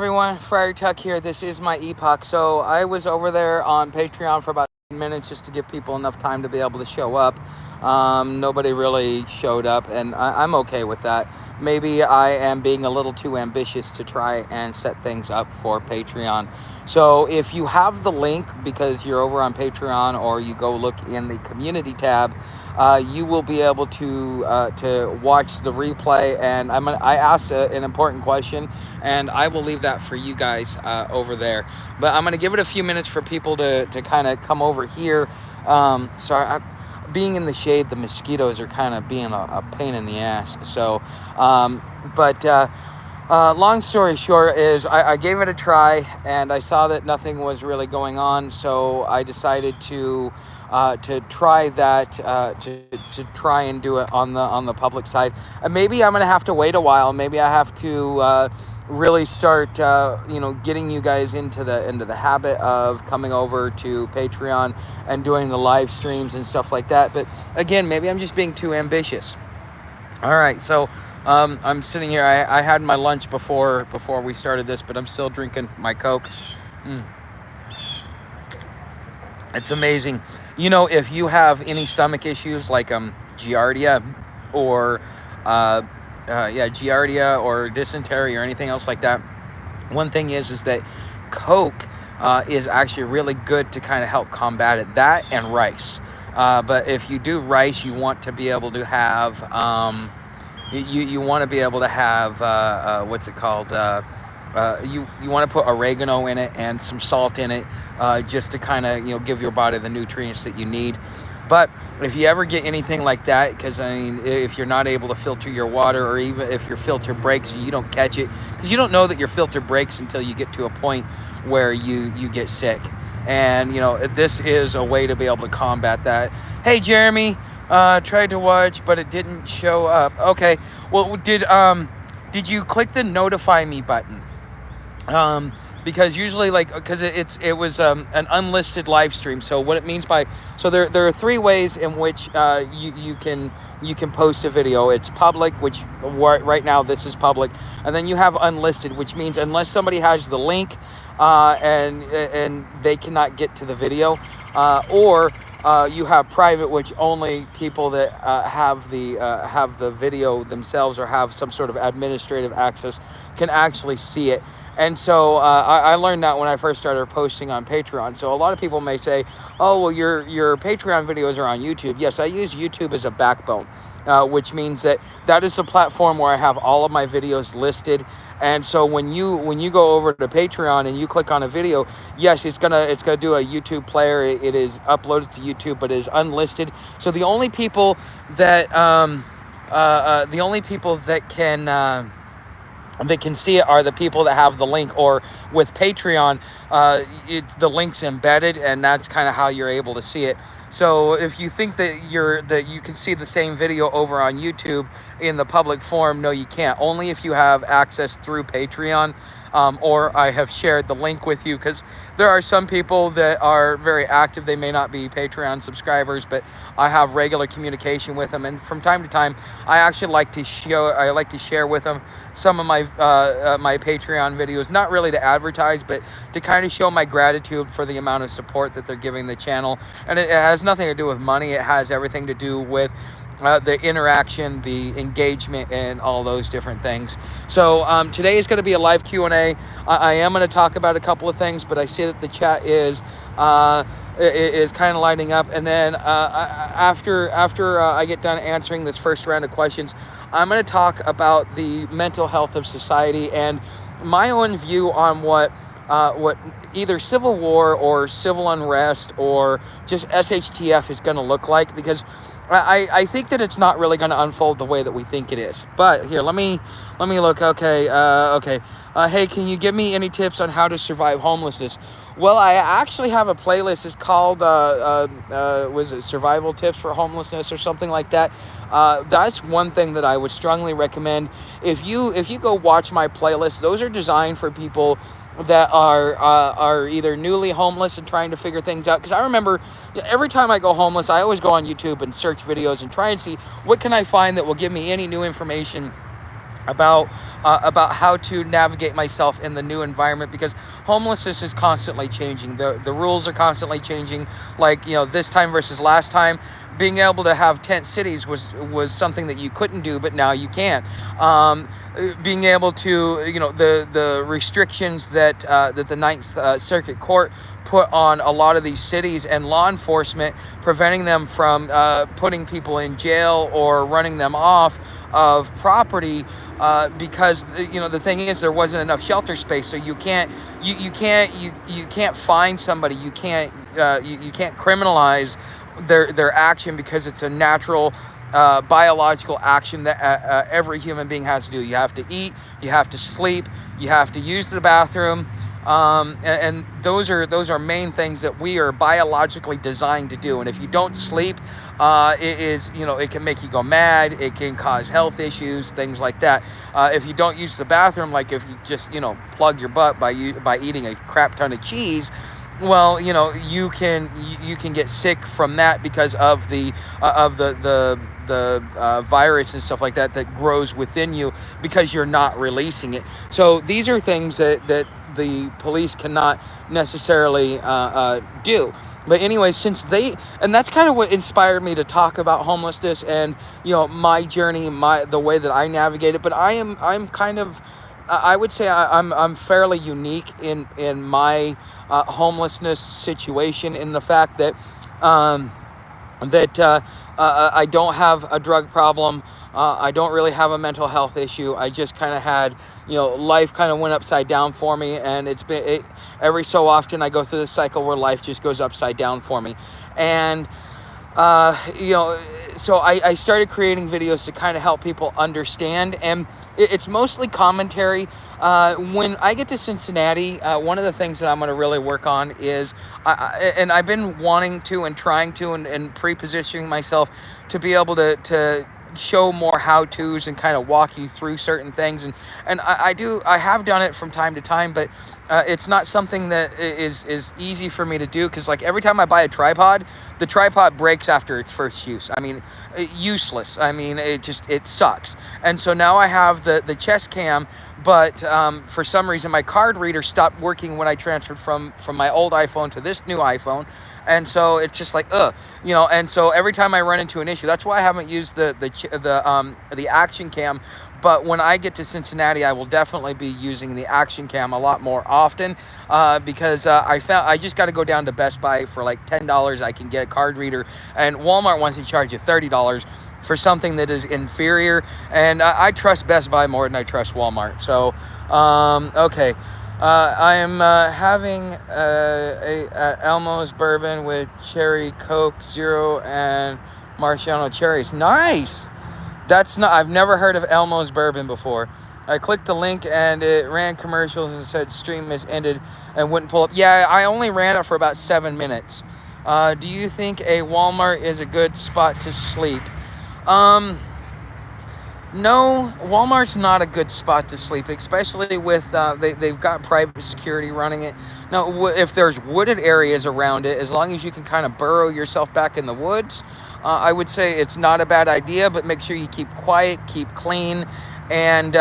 Everyone, Friar Tuck here. This is my epoch. So I was over there on Patreon for about 10 minutes just to give people enough time to be able to show up. Nobody really showed up, and I'm okay with that. Maybe I am being a little too ambitious to try and set things up for Patreon. So if you have the link because you're over on Patreon, or you go look in the community tab, you will be able to watch the replay. And I asked an important question, and I will leave that for you guys over there. But I'm going to give it a few minutes for people to kind of come over here. Being in the shade, the mosquitoes are kind of being a pain in the ass. So, long story short is I gave it a try, and I saw that nothing was really going on. So I decided to try that, to try and do it on the public side. And maybe I'm gonna have to wait a while. Maybe I have to really start getting you guys into the habit of coming over to Patreon and doing the live streams and stuff like that. But again, maybe I'm just being too ambitious. All right, so I'm sitting here. I had my lunch before we started this, but I'm still drinking my Coke. It's amazing. If you have any stomach issues like giardia or giardia or dysentery or anything else like that, one thing is that Coke is actually really good to kind of help combat it. That and rice. But if you do rice, you want to be able to have you want to be able to have what's it called? You want to put oregano in it and some salt in it, just to kind of give your body the nutrients that you need. But if you ever get anything like that, because if you're not able to filter your water, or even if your filter breaks and you don't catch it, because you don't know that your filter breaks until you get to a point where you get sick. And this is a way to be able to combat that. Hey, Jeremy, tried to watch, but it didn't show up. Okay, well, did you click the notify me button? Because usually, because it was an unlisted live stream. So what it means there are three ways in which you can post a video. It's public, which right now this is public, and then you have unlisted, which means unless somebody has the link and they cannot get to the video, or you have private, which only people that have the video themselves or have some sort of administrative access can actually see it. And so I learned that when I first started posting on Patreon. So a lot of people may say, oh, well, your Patreon videos are on YouTube. Yes, I use YouTube as a backbone, which means that is the platform where I have all of my videos listed. And so when you go over to Patreon and you click on a video, yes, it's gonna do a YouTube player. It is uploaded to YouTube, but it is unlisted. So the only people that can see it are the people that have the link. Or with Patreon, the link's embedded, and that's kind of how you're able to see it. So if you think that you can see the same video over on YouTube in the public forum, no, you can't. Only if you have access through Patreon, or I have shared the link with you, because there are some people that are very active. They may not be Patreon subscribers, but I have regular communication with them, and from time to time, I actually like to share with them some of my my Patreon videos, not really to advertise, but to kind of show my gratitude for the amount of support that they're giving the channel. And it has nothing to do with money. It has everything to do with the interaction, the engagement, and all those different things. So today is going to be a live Q&A. I am going to talk about a couple of things, but I see that the chat is kind of lighting up. And then after I get done answering this first round of questions, I'm going to talk about the mental health of society and my own view on what either civil war or civil unrest or just SHTF is going to look like, because I think that it's not really going to unfold the way that we think it is. But here, let me look. Okay. Hey, can you give me any tips on how to survive homelessness? Well, I actually have a playlist. It's called was it Survival Tips for Homelessness or something like that. That's one thing that I would strongly recommend. If you go watch my playlist, those are designed for people that are either newly homeless and trying to figure things out. Because I remember every time I go homeless, I always go on YouTube and search videos and try and see what can I find that will give me any new information about how to navigate myself in the new environment, because homelessness is constantly changing. The rules are constantly changing. Like, this time versus last time, being able to have tent cities was something that you couldn't do, but now you can. Being able to, the restrictions that the Ninth Circuit Court put on a lot of these cities and law enforcement, preventing them from putting people in jail or running them off of property, because the thing is, there wasn't enough shelter space. So you can't find somebody. You can't criminalize their action, because it's a natural biological action that every human being has to do. You have to eat, you have to sleep, you have to use the bathroom, and those are main things that we are biologically designed to do. And if you don't sleep, it can make you go mad. It can cause health issues, things like that. If you don't use the bathroom, like if you just plug your butt by eating a crap ton of cheese, well, you can get sick from that, because of the virus and stuff like that grows within you, because you're not releasing it. So these are things that the police cannot necessarily do. But anyway, and that's kind of what inspired me to talk about homelessness and my journey, the way that I navigate it. But I'm kind of, I would say I'm fairly unique in my homelessness situation, in the fact that I don't have a drug problem. I don't really have a mental health issue. I just kind of had, life kind of went upside down for me, and every so often I go through this cycle where life just goes upside down for me. And so I started creating videos to kind of help people understand, and it's mostly commentary. When I get to Cincinnati, one of the things that I'm going to really work on is, and I've been wanting to and trying to and pre-positioning myself to be able to show more how-tos and kind of walk you through certain things, and I have done it from time to time, but it's not something that is easy for me to do, because like every time I buy a tripod, the tripod breaks after its first use. I mean, useless. I mean, it sucks. And so now I have the chest cam, but for some reason my card reader stopped working when I transferred from my old iPhone to this new iPhone. And so it's just like, and so every time I run into an issue, that's why I haven't used the action cam. But when I get to Cincinnati, I will definitely be using the action cam a lot more often, because I just got to go down to Best Buy for like $10. I can get a card reader, and Walmart wants to charge you $30 for something that is inferior. And I trust Best Buy more than I trust Walmart. So, okay. I am having a Elmo's bourbon with cherry Coke Zero and Marciano cherries. Nice. I've never heard of Elmo's bourbon before. I clicked the link and it ran commercials and said stream is ended and wouldn't pull up. Yeah, I only ran it for about 7 minutes. Do you think a Walmart is a good spot to sleep? No, Walmart's not a good spot to sleep, especially with they've got private security running it. Now, if there's wooded areas around it, as long as you can kind of burrow yourself back in the woods, I would say it's not a bad idea. But make sure you keep quiet, keep clean, and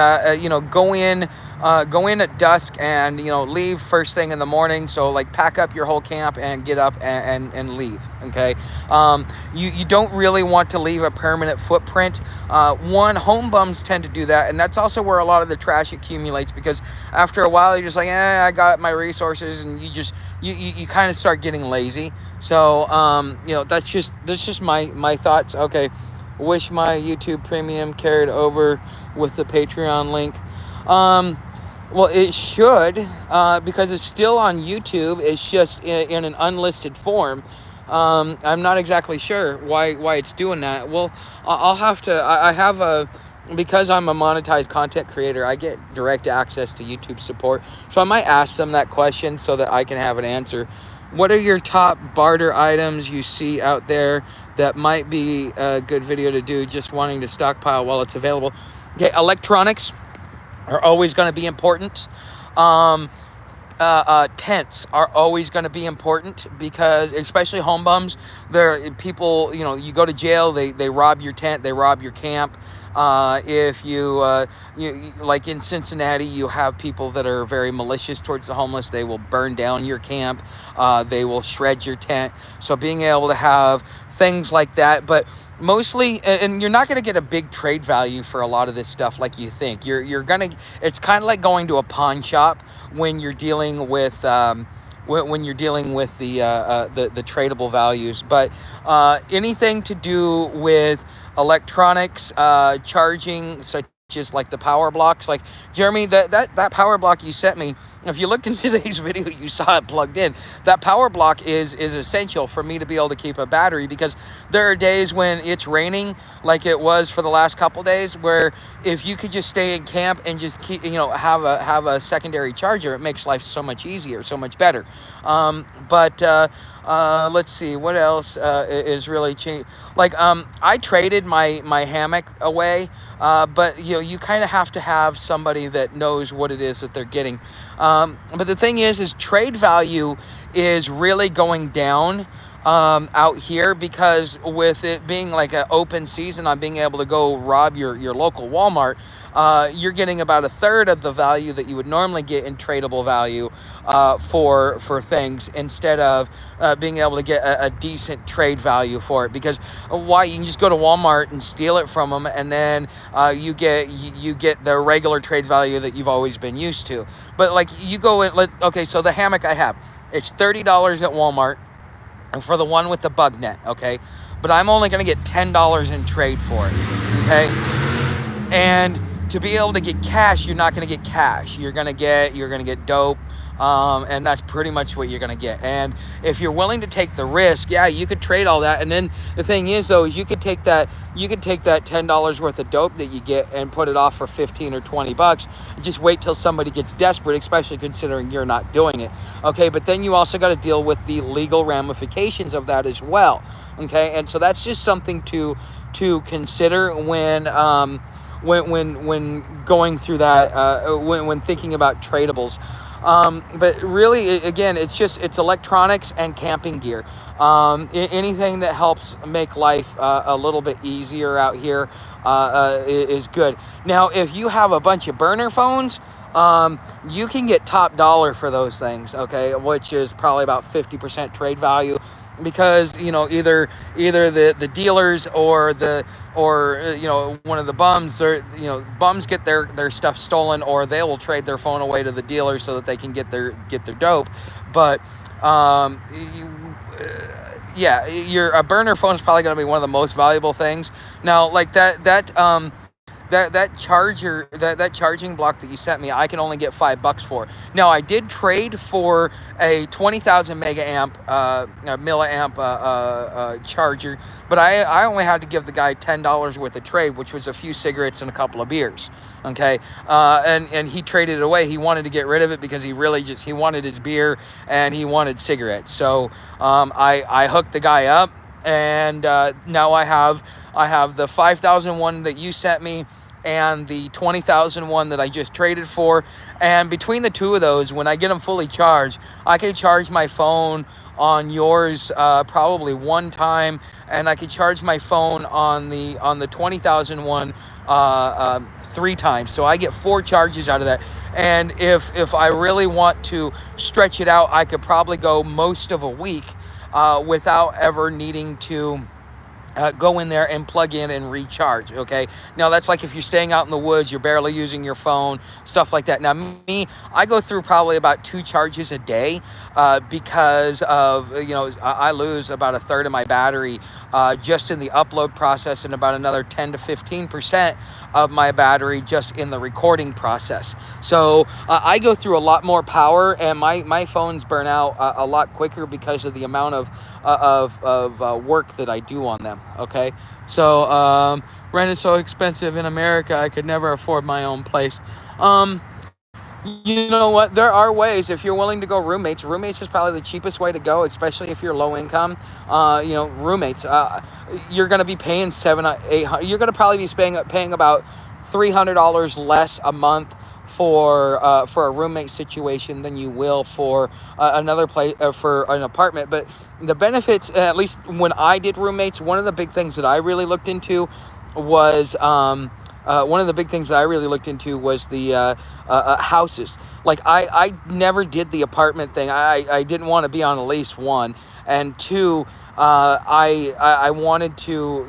go in at dusk and leave first thing in the morning. So like pack up your whole camp and get up and leave. Okay, you don't really want to leave a permanent footprint. Home bums tend to do that, and that's also where a lot of the trash accumulates, because after a while you're just like, I got my resources, and you kind of start getting lazy. So that's just my thoughts. Okay. Wish my YouTube premium carried over with the Patreon link. Well, it should, because it's still on YouTube. It's just in an unlisted form. I'm not exactly sure why it's doing that. Well, I'll have to. Because I'm a monetized content creator, I get direct access to YouTube support. So I might ask them that question so that I can have an answer. What are your top barter items you see out there that might be a good video to do, just wanting to stockpile while it's available? Okay, electronics are always going to be important. Tents are always going to be important, because especially home bums, there people, you go to jail, they rob your tent, they rob your camp. If you like in Cincinnati, you have people that are very malicious towards the homeless. They will burn down your camp. They will shred your tent. So being able to have things like that, but mostly, and you're not going to get a big trade value for a lot of this stuff like you think. You're gonna. It's kind of like going to a pawn shop when you're dealing with. When you're dealing with the tradable values, but anything to do with electronics, charging, such as like the power blocks, like Jeremy, that power block you sent me, if you looked in today's video, you saw it plugged in. That power block is essential for me to be able to keep a battery, because there are days when it's raining, like it was for the last couple days, where if you could just stay in camp and just keep, have a secondary charger, it makes life so much easier, so much better. But let's see what else is really changed. Like I traded my hammock away, but you kind of have to have somebody that knows what it is that they're getting. But the thing is trade value is really going down out here, because with it being like an open season on being able to go rob your local Walmart, you're getting about a third of the value that you would normally get in tradable value for things, instead of being able to get a decent trade value for it. Because why? You can just go to Walmart and steal it from them, and then you get the regular trade value that you've always been used to. But like you go in, okay, so the hammock I have, it's $30 at Walmart, and for the one with the bug net, okay? But I'm only going to get $10 in trade for it, okay? And to be able to get cash, you're not going to get cash. You're going to get dope. And that's pretty much what you're going to get. And if you're willing to take the risk, yeah, you could trade all that. And then the thing is, though, is you could take that $10 worth of dope that you get and put it off for 15 or 20 bucks. And just wait till somebody gets desperate, especially considering you're not doing it. Okay, but then you also got to deal with the legal ramifications of that as well. Okay, and so that's just something to consider when going through that, when thinking about tradables. But really, again, it's electronics and camping gear. Anything that helps make life a little bit easier out here is good. Now, if you have a bunch of burner phones, you can get top dollar for those things, okay, which is probably about 50% trade value, because either the dealers or one of the bums, or bums get their stuff stolen, or they will trade their phone away to the dealer so that they can get their dope. But yeah, a burner phone is probably going to be one of the most valuable things. Now, like that charger, that charging block that you sent me, I can only get $5 for. Now, I did trade for a 20,000 milliamp charger, but I only had to give the guy $10 worth of trade, which was a few cigarettes and a couple of beers. Okay, and he traded it away. He wanted to get rid of it because he wanted his beer and he wanted cigarettes. So I hooked the guy up. And now I have the 5,000 one that you sent me, and the 20,000 one that I just traded for. And between the two of those, when I get them fully charged, I can charge my phone on yours probably one time, and I can charge my phone on the 20,000 one 3 times. So I get 4 charges out of that. And if I really want to stretch it out, I could probably go most of a week without ever needing to go in there and plug in and recharge. Okay, now that's like if you're staying out in the woods, you're barely using your phone, stuff like that. Now me, I go through probably about 2 charges a day because of I lose about a third of my battery just in the upload process, and about another 10 to 15% of my battery just in the recording process. So I go through a lot more power, and my phones burn out a lot quicker because of the amount of work that I do on them. Okay, so rent is so expensive in America, I could never afford my own place. You know what? There are ways. If you're willing to go roommates is probably the cheapest way to go, especially if you're low income. Roommates. You're going to be paying $700, $800. You're going to probably be paying about $300 less a month for a roommate situation than you will for another place for an apartment. But the benefits, at least when I did roommates, one of the big things that I really looked into was the houses. Like I never did the apartment thing. I didn't want to be on a lease, one, and two. I wanted to,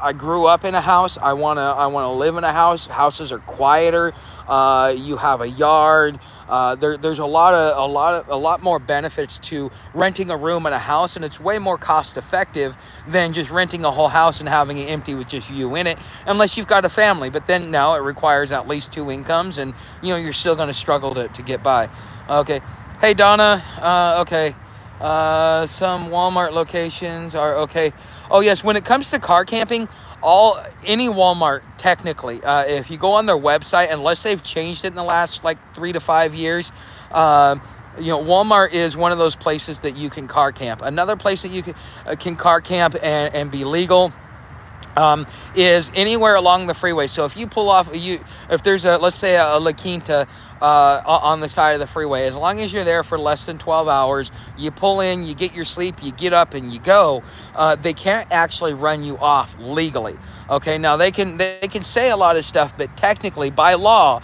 I grew up in a house. I wanna live in a house. Houses are quieter. You have a yard. There's a lot more benefits to renting a room in a house, and it's way more cost effective than just renting a whole house and having it empty with just you in it, unless you've got a family. But then now it requires at least two incomes, and you're still going to struggle to get by. Okay. Hey Donna. Okay. Some Walmart locations are okay. Oh yes, when it comes to car camping, any Walmart technically, if you go on their website, unless they've changed it in the last like 3 to 5 years, Walmart is one of those places that you can car camp. Another place that you can car camp and be legal is anywhere along the freeway. So if you pull off, if there's let's say a La Quinta on the side of the freeway, as long as you're there for less than 12 hours, you pull in, you get your sleep, you get up and you go, they can't actually run you off legally. Okay, now they can say a lot of stuff, but technically by law,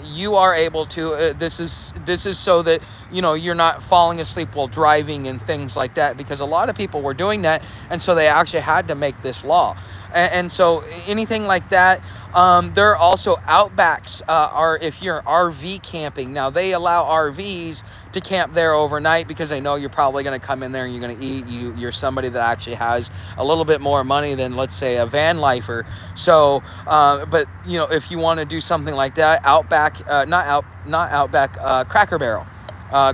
you are able to. This is so that you're not falling asleep while driving and things like that, because a lot of people were doing that, and so they actually had to make this law. And so anything like that. There are also outbacks, if you're RV camping. Now they allow RVs to camp there overnight because they know you're probably going to come in there and you're going to eat. You're somebody that actually has a little bit more money than, let's say, a van lifer. So, but if you want to do something like that, Outback, not Outback, Cracker Barrel.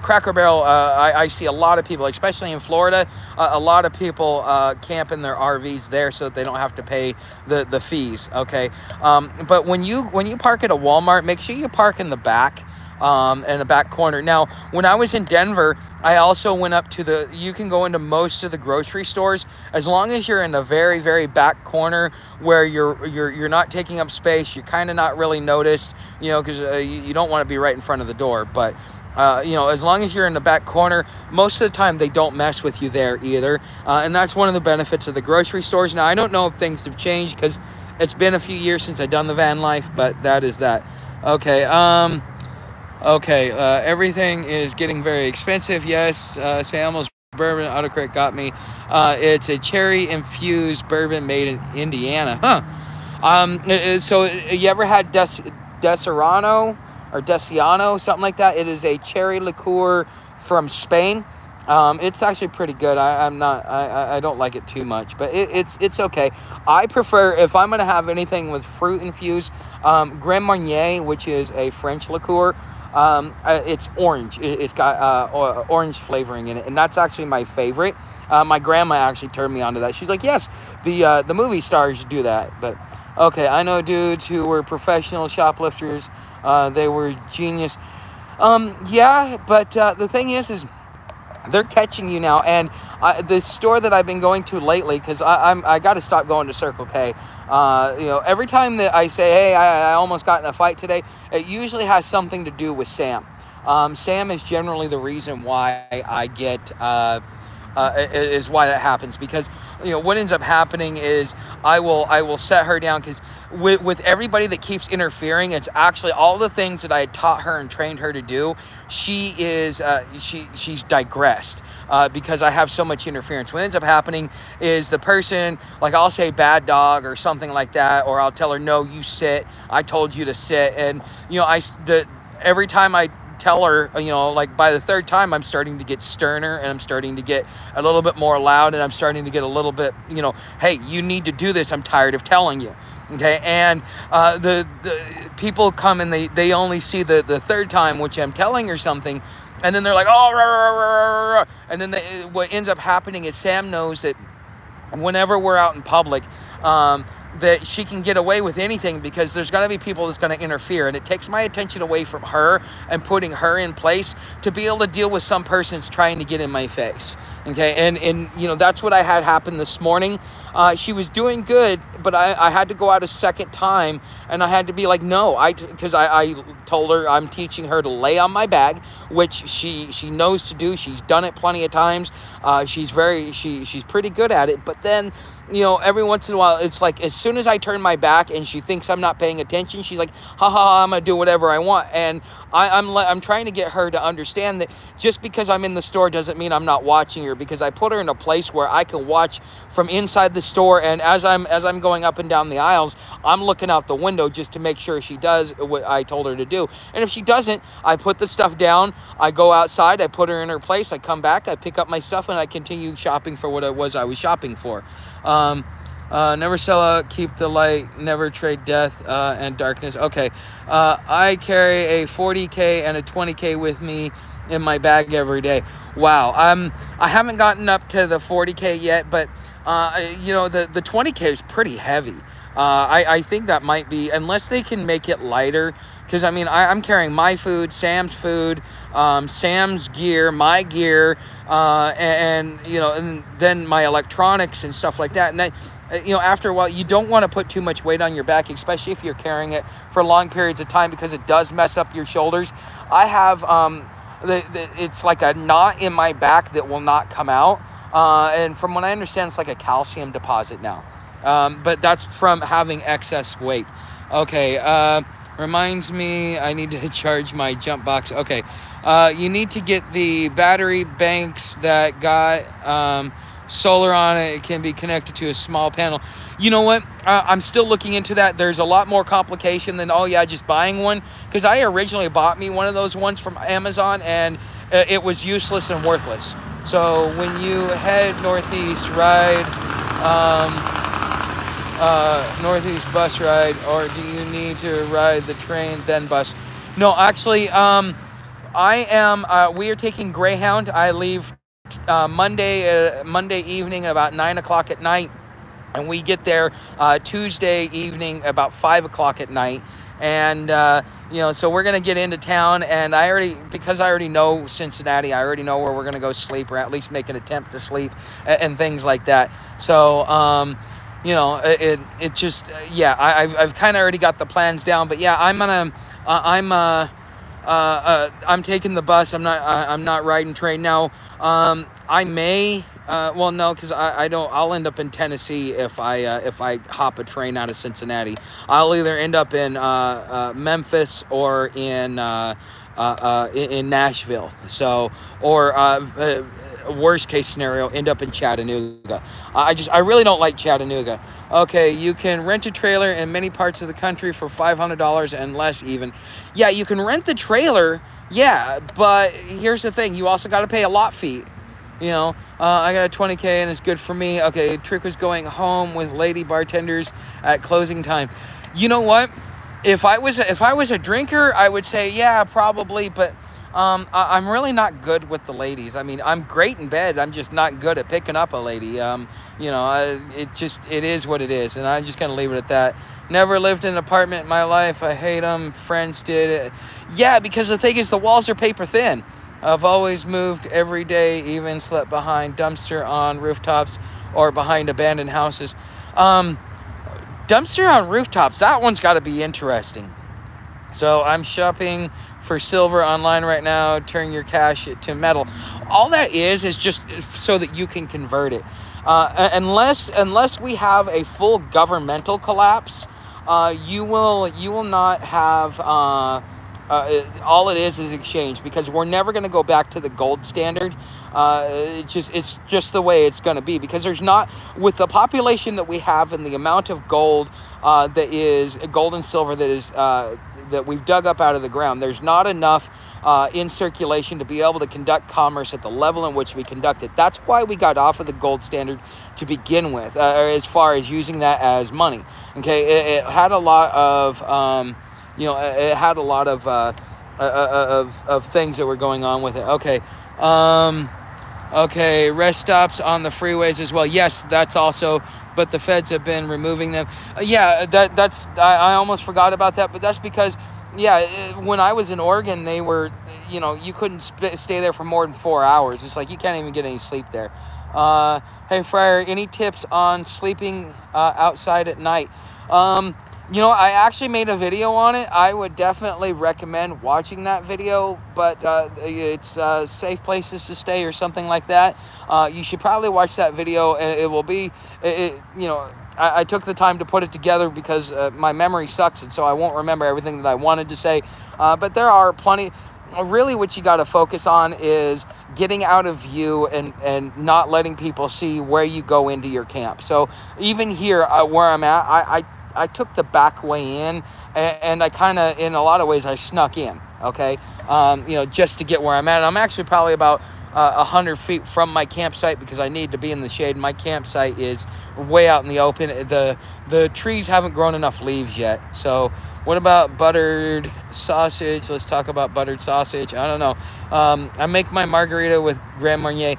Cracker Barrel, I see a lot of people, especially in Florida, a lot of people camp in their RVs there so that they don't have to pay the fees. Okay, but when you park at a Walmart, make sure you park in the back. In the back corner. Now, when I was in Denver, I also went up to you can go into most of the grocery stores as long as you're in the very, very back corner where you're not taking up space. You're kind of not really noticed, because you don't want to be right in front of the door. But as long as you're in the back corner, most of the time they don't mess with you there either. And that's one of the benefits of the grocery stores. Now, I don't know if things have changed because it's been a few years since I've done the van life, but that is that. Okay. Everything is getting very expensive. Yes, Samuel's bourbon autocorrect got me. It's a cherry-infused bourbon made in Indiana. So you ever had Deserrano or Desiano, something like that? It is a cherry liqueur from Spain. It's actually pretty good. I don't like it too much, but it's okay. I prefer, if I'm gonna have anything with fruit infused, Grand Marnier, which is a French liqueur. It's orange. It's got orange flavoring in it, and that's actually my favorite. My grandma actually turned me onto that. She's like, yes, the movie stars do that. But okay, I know dudes who were professional shoplifters. They were genius. Yeah, but the thing is they're catching you now, and the store that I've been going to lately, because I got to stop going to Circle K. Every time that I say, hey, I almost got in a fight today, it usually has something to do with Sam. Sam is generally the reason why I get is why that happens, because what ends up happening is I will set her down, because with everybody that keeps interfering, it's actually all the things that I had taught her and trained her to do. She is she's digressed because I have so much interference. What ends up happening is the person, like, I'll say bad dog or something like that, or I'll tell her, no, you sit, I told you to sit, and every time I tell her, like by the third time, I'm starting to get sterner, and I'm starting to get a little bit more loud, and I'm starting to get a little bit, hey, you need to do this. I'm tired of telling you. Okay. And the people come and they only see the third time, which I'm telling her something, and then they're like, oh, rah, rah, rah, rah. And then what ends up happening is Sam knows that whenever we're out in public, that she can get away with anything, because there's got to be people that's going to interfere, and it takes my attention away from her and putting her in place to be able to deal with some person that's trying to get in my face. Okay, and that's what I had happen this morning. She was doing good, but I had to go out a second time, and I had to be like, no, because I told her I'm teaching her to lay on my bag, which she knows to do. She's done it plenty of times. She's pretty good at it. But then, every once in a while, it's like as soon as I turn my back and she thinks I'm not paying attention, she's like, ha ha, ha, I'm gonna do whatever I want. And I'm trying to get her to understand that just because I'm in the store doesn't mean I'm not watching her, because I put her in a place where I can watch from inside the store, and as I'm going up and down the aisles, I'm looking out the window just to make sure she does what I told her to do. And if she doesn't, I put the stuff down, I go outside, I put her in her place, I come back, I pick up my stuff, and I continue shopping for what it was I was shopping for. Never sell out, keep the light, never trade death and darkness. Okay. I carry a 40K and a 20K with me in my bag every day. Wow. I haven't gotten up to the 40K yet, but the 20K is pretty heavy. I think that might be, unless they can make it lighter, because I'm carrying my food, Sam's food, Sam's gear, my gear, and then my electronics and stuff like that. And after a while, you don't want to put too much weight on your back, especially if you're carrying it for long periods of time, because it does mess up your shoulders. I have it's like a knot in my back that will not come out, and from what I understand, it's like a calcium deposit now. But that's from having excess weight. Okay, reminds me I need to charge my jump box. Okay, you need to get the battery banks that got solar on it. It can be connected to a small panel. You know what? I'm still looking into that. There's a lot more complication than, just buying one, because I originally bought me one of those ones from Amazon, and it was useless and worthless. So when you head northeast, ride northeast bus ride, or do you need to ride the train then bus? No, actually, we are taking Greyhound. I leave Monday evening at about 9 o'clock at night, and we get there Tuesday evening about 5 o'clock at night. And so we're gonna get into town, and because I already know Cincinnati, I already know where we're gonna go sleep, or at least make an attempt to sleep, and things like that. So it just I've kind of already got the plans down. But yeah, I'm taking the bus. I'm not riding train now. I may no, because I don't. I'll end up in Tennessee if I hop a train out of Cincinnati. I'll either end up in Memphis or in Nashville. So, or worst case scenario, end up in Chattanooga. I really don't like Chattanooga. Okay, you can rent a trailer in many parts of the country for $500 and less even. Yeah, you can rent the trailer, but here's the thing, you also got to pay a lot fee. I got a 20K and it's good for me. Okay, trick was going home with lady bartenders at closing time. You know what? If I was a drinker, I would say yeah, probably, but I'm really not good with the ladies. I'm great in bed. I'm just not good at picking up a lady. It is what it is, and I'm just gonna leave it at that. Never lived in an apartment in my life. I hate them. Friends did. Yeah, because the thing is, the walls are paper thin. I've always moved every day, even slept behind dumpster on rooftops or behind abandoned houses. Dumpster on rooftops, that one's got to be interesting. So I'm shopping for silver online right now. Turn your cash to metal. All that is just so that you can convert it. Unless we have a full governmental collapse, you will not have. All it is exchange, because we're never going to go back to the gold standard. It's just the way it's going to be, because there's not, with the population that we have and the amount of gold that is gold and silver that we've dug up out of the ground, there's not enough in circulation to be able to conduct commerce at the level in which we conduct it. That's why we got off of the gold standard to begin with, as far as using that as money. Okay, it had a lot of it had a lot of things that were going on with it. Okay. Okay, rest stops on the freeways as well. Yes, that's also, but the feds have been removing them. Yeah, that's I almost forgot about that, but that's because when I was in Oregon, they were, you couldn't stay there for more than 4 hours. It's like you can't even get any sleep there. Hey, Friar, any tips on sleeping outside at night? I actually made a video on it. I would definitely recommend watching that video, but it's safe places to stay or something like that. You should probably watch that video, and it will be, I took the time to put it together because my memory sucks, and so I won't remember everything that I wanted to say. But there are plenty. Really, what you got to focus on is getting out of view and not letting people see where you go into your camp. So even here where I'm at, I took the back way in, and I kind of, in a lot of ways, I snuck in, okay? Just to get where I'm at. I'm actually probably about 100 feet from my campsite because I need to be in the shade. My campsite is way out in the open. The trees haven't grown enough leaves yet. So what about buttered sausage? Let's talk about buttered sausage. I don't know. I make my margarita with Grand Marnier.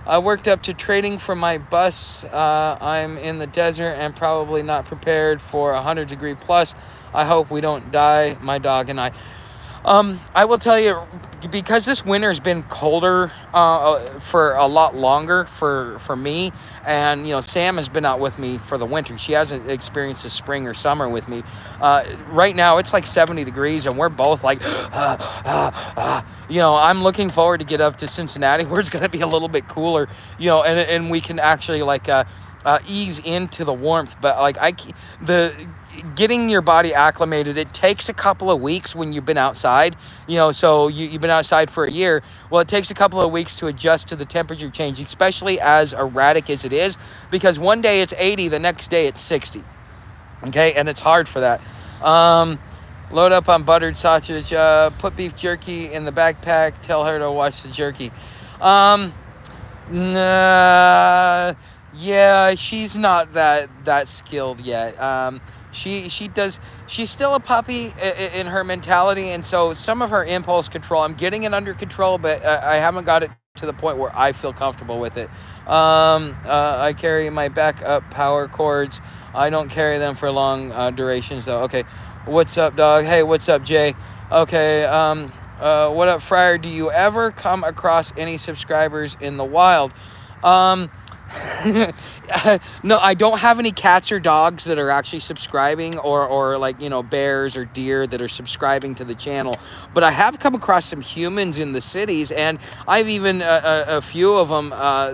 I worked up to trading for my bus. I'm in the desert and probably not prepared for 100-degree plus. I hope we don't die, my dog and I. I will tell you, because this winter has been colder for a lot longer for me, and Sam has been out with me for the winter. She hasn't experienced the spring or summer with me. Right now it's like 70 degrees, and we're both like, I'm looking forward to get up to Cincinnati where it's going to be a little bit cooler, and we can actually ease into the warmth. But getting your body acclimated, it takes a couple of weeks when you've been outside, so you've been outside for a year. Well, it takes a couple of weeks to adjust to the temperature change, especially as erratic as it is, because one day it's 80, the next day it's 60. Okay, and it's hard for that. Load up on buttered sausage, put beef jerky in the backpack, tell her to watch the jerky. Yeah, she's not that skilled yet. She's still a puppy in her mentality, and so some of her impulse control, I'm getting it under control, but I haven't got it to the point where I feel comfortable with it. I carry my backup power cords. I don't carry them for long durations though. Okay, what's up, dog? Hey, what's up, Jay? Okay, what up, Friar? Do you ever come across any subscribers in the wild? No, I don't have any cats or dogs that are actually subscribing, or bears or deer that are subscribing to the channel, but I have come across some humans in the cities, and I've even a few of them,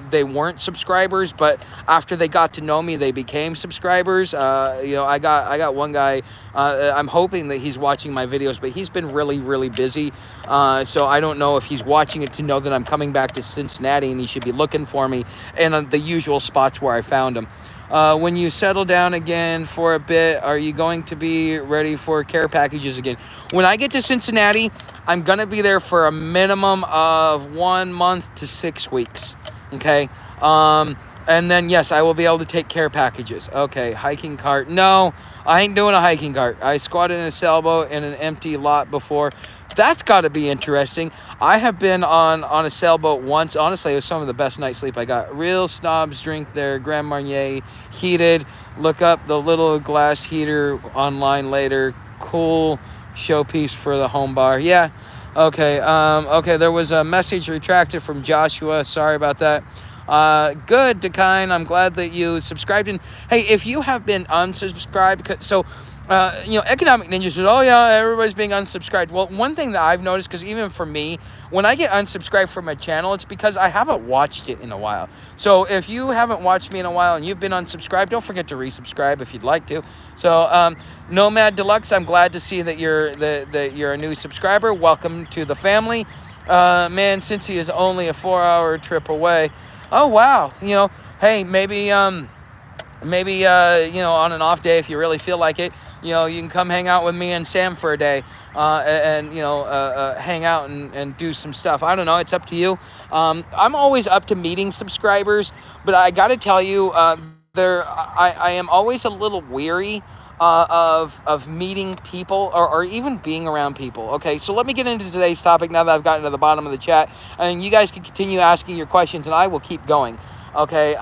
they weren't subscribers, but after they got to know me, they became subscribers. I got one guy, I'm hoping that he's watching my videos, but he's been really, really busy, so I don't know if he's watching it to know that I'm coming back to Cincinnati, and he should be looking for me in the usual spots where I found him. When you settle down again for a bit, are you going to be ready for care packages again? When I get to Cincinnati, I'm going to be there for a minimum of 1 month to 6 weeks. Okay. And then, yes, I will be able to take care packages. Okay. Hiking cart. No, I ain't doing a hiking cart. I squatted in a sailboat in an empty lot before. That's got to be interesting. I have been on a sailboat once. Honestly, it was some of the best night's sleep I got. Real snobs drink their Grand Marnier heated. Look up the little glass heater online later. Cool showpiece for the home bar. Yeah. Okay. Okay. There was a message retracted from Joshua. Sorry about that. Good, Dekine. I'm glad that you subscribed. And hey, if you have been unsubscribed, Economic Ninja said, oh yeah, everybody's being unsubscribed. Well, one thing that I've noticed, because even for me, when I get unsubscribed from a channel, it's because I haven't watched it in a while. So if you haven't watched me in a while and you've been unsubscribed, don't forget to resubscribe if you'd like to. So Nomad Deluxe, I'm glad to see that you're a new subscriber. Welcome to the family. Man, since he is only a 4-hour trip away. Oh wow, hey, maybe on an off day, if you really feel like it, you can come hang out with me and Sam for a day, and hang out and do some stuff. I don't know, it's up to you. I'm always up to meeting subscribers, but I got to tell you, I am always a little weary of meeting people or even being around people. Okay, so let me get into today's topic now that I've gotten to the bottom of the chat, and you guys can continue asking your questions, and I will keep going. Okay.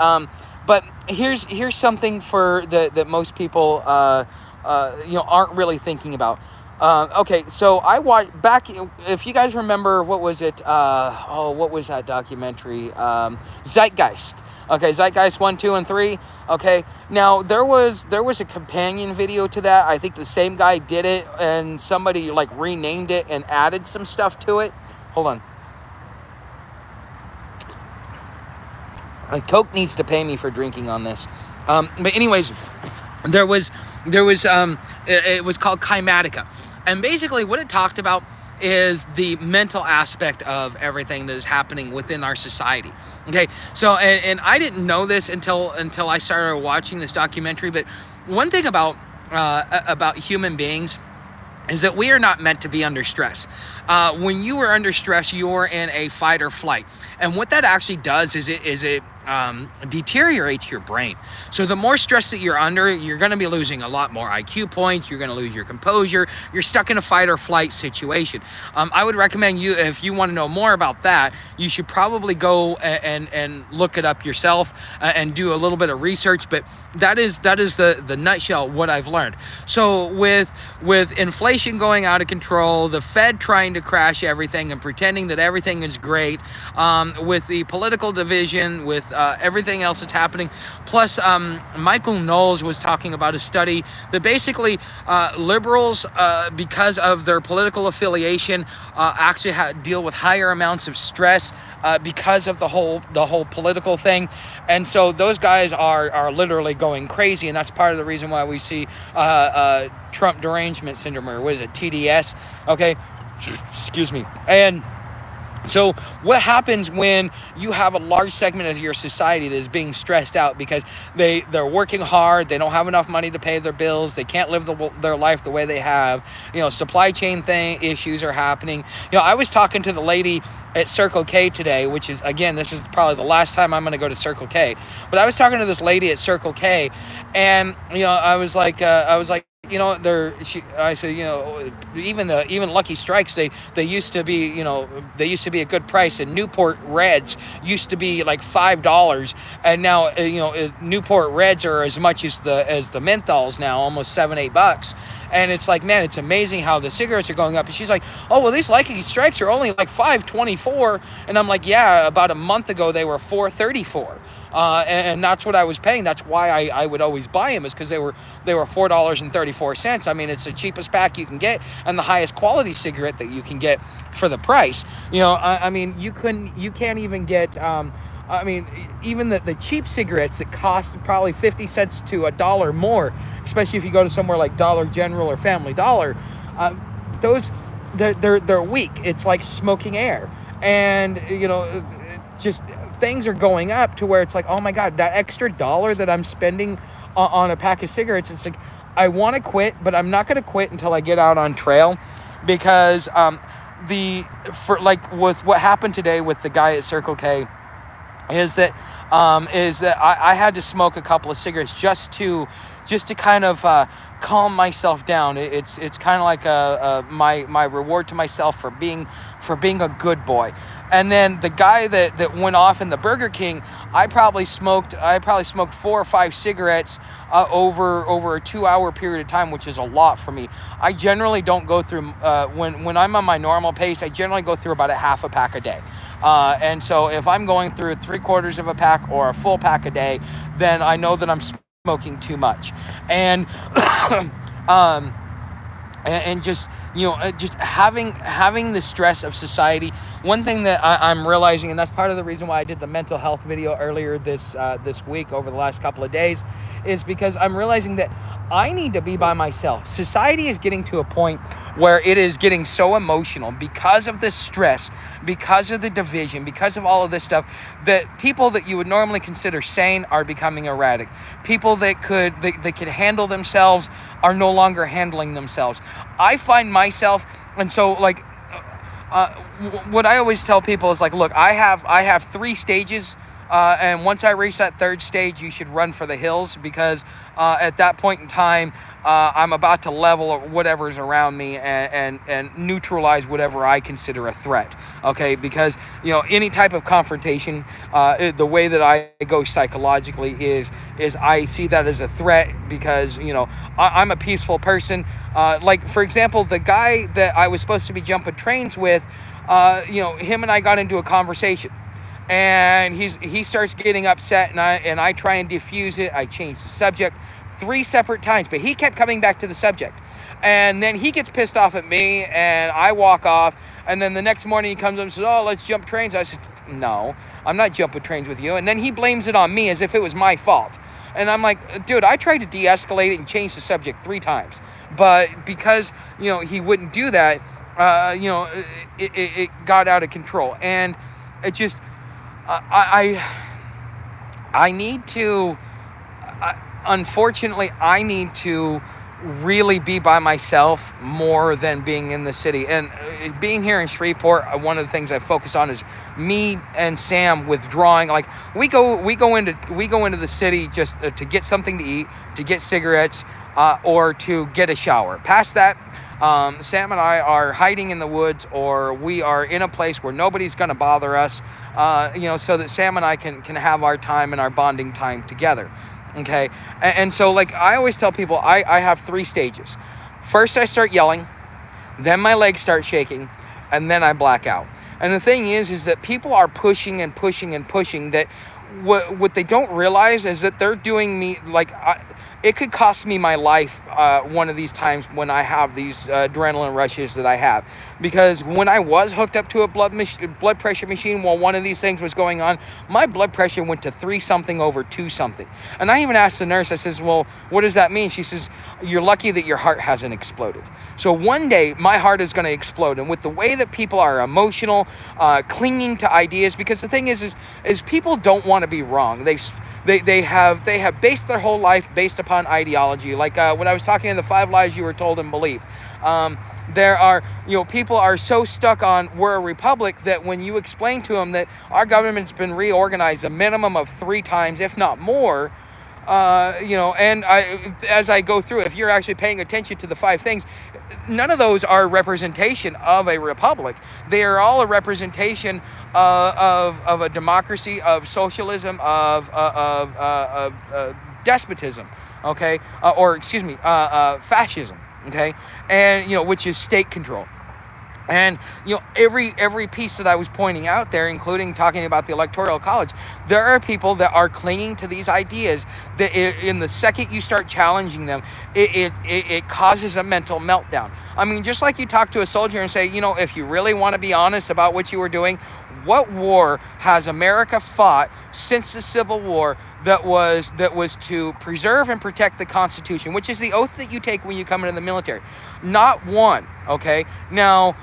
But here's something for that most people aren't really thinking about. Okay, so I watched back. If you guys remember, what was it? What was that documentary? Zeitgeist. Okay, Zeitgeist 1, 2, and 3. Okay, now there was a companion video to that. I think the same guy did it, and somebody like renamed it and added some stuff to it. Hold on. Coke needs to pay me for drinking on this. But anyways, there was it was called Kymatica, and basically what it talked about is the mental aspect of everything that is happening within our society. Okay, so and I didn't know this until I started watching this documentary. But one thing about human beings is that we are not meant to be under stress. When you are under stress, you're in a fight or flight. And what that actually does is it deteriorates your brain. So the more stress that you're under, you're going to be losing a lot more IQ points. You're going to lose your composure. You're stuck in a fight or flight situation. I would recommend you, if you want to know more about that, you should probably go and look it up yourself and do a little bit of research. But that is the nutshell what I've learned. So with inflation going out of control, the Fed trying to crash everything and pretending that everything is great, with the political division, with everything else that's happening. Plus, Michael Knowles was talking about a study that basically liberals, because of their political affiliation, actually deal with higher amounts of stress because of the whole political thing. And so those guys are literally going crazy, and that's part of the reason why we see Trump derangement syndrome, or what is it, TDS? Okay, excuse me. And so what happens when you have a large segment of your society that is being stressed out because they're working hard, they don't have enough money to pay their bills, they can't live their life the way they have, supply chain issues are happening. I was talking to the lady at Circle K today, which is, again, this is probably the last time I'm going to go to Circle K, but I was talking to this lady at Circle K, and I was like, I said, even Lucky Strikes, they used to be, a good price, and Newport Reds used to be like $5, and now, Newport Reds are as much as the menthols now, almost $7-8. And it's like, man, it's amazing how the cigarettes are going up. And she's like, oh, well, these Lucky Strikes are only like $5.24. And I'm like, yeah, about a month ago they were $4.34. And that's what I was paying. That's why I would always buy them, is because they were $4.34. I mean, it's the cheapest pack you can get and the highest quality cigarette that you can get for the price. I mean, you can't even get, even the cheap cigarettes that cost probably 50 cents to $1 more, especially if you go to somewhere like Dollar General or Family Dollar, they're weak. It's like smoking air. And, just things are going up to where it's like, oh my God, that extra $1 that I'm spending on a pack of cigarettes, it's like, I want to quit, but I'm not going to quit until I get out on trail, because with what happened today with the guy at Circle K is that I had to smoke a couple of cigarettes just to kind of calm myself down. It's kind of like my reward to myself for being a good boy. And then the guy that went off in the Burger King, I probably smoked 4 or 5 cigarettes over a 2-hour period of time, which is a lot for me. I generally don't go through when I'm on my normal pace. I generally go through about a half a pack a day. And so if I'm going through 3/4 of a pack or a full pack a day, then I know that I'm smoking too much. And and just having the stress of society. One thing that I'm realizing, and that's part of the reason why I did the mental health video earlier this week, over the last couple of days, is because I'm realizing that I need to be by myself. Society is getting to a point where it is getting so emotional because of the stress, because of the division, because of all of this stuff, that people that you would normally consider sane are becoming erratic. People that could handle themselves are no longer handling themselves. I find myself, and so what I always tell people is like, look, I have 3 stages And once I reach that third stage, you should run for the hills, because at that point in time, I'm about to level whatever's around me, and neutralize whatever I consider a threat. Okay, because any type of confrontation, the way that I go psychologically is I see that as a threat, because I'm a peaceful person. Like, for example, the guy that I was supposed to be jumping trains with, him and I got into a conversation, and he starts getting upset, and I try and diffuse it. I change the subject 3 separate times, but he kept coming back to the subject. And then he gets pissed off at me, and I walk off. And then the next morning he comes up and says, "Oh, let's jump trains." I said, "No, I'm not jumping trains with you." And then he blames it on me as if it was my fault. And I'm like, dude, I tried to de-escalate it and change the subject 3 times. But because, he wouldn't do that, it got out of control. And it just, I need to, unfortunately, I need to really be by myself more than being in the city. And being here in Shreveport, one of the things I focus on is me and Sam withdrawing. Like, we go into the city just to get something to eat, to get cigarettes, or to get a shower. Past that, Sam and I are hiding in the woods, or we are in a place where nobody's going to bother us, so that Sam and I can have our time and our bonding time together. Okay, and so, like, I always tell people, I have 3 stages. First, I start yelling, then my legs start shaking, and then I black out. And the thing is that people are pushing and pushing and pushing, that what they don't realize is that they're doing me, like, it could cost me my life one of these times when I have these adrenaline rushes that I have. Because when I was hooked up to a blood pressure machine while one of these things was going on, my blood pressure went to 3-something over 2-something. And I even asked the nurse, I says, "Well, what does that mean?" She says, "You're lucky that your heart hasn't exploded." So one day my heart is going to explode. And with the way that people are emotional, clinging to ideas, because the thing is people don't want to be wrong. They have based their whole life based upon ideology. Like when I was talking in the 5 lies you were told and believe, there are, people are so stuck on we're a republic, that when you explain to them that our government's been reorganized a minimum of 3 times, if not more, and as I go through, if you're actually paying attention to the 5 things, none of those are a representation of a republic. They are all a representation of a democracy, of socialism, of despotism, okay, fascism, okay, and which is state control. And every piece that I was pointing out there, including talking about the Electoral College, there are people that are clinging to these ideas that in the second you start challenging them, it causes a mental meltdown. I mean, just like you talk to a soldier and say, if you really want to be honest about what you were doing, what war has America fought since the Civil War that was to preserve and protect the Constitution, which is the oath that you take when you come into the military? Not one. Okay, now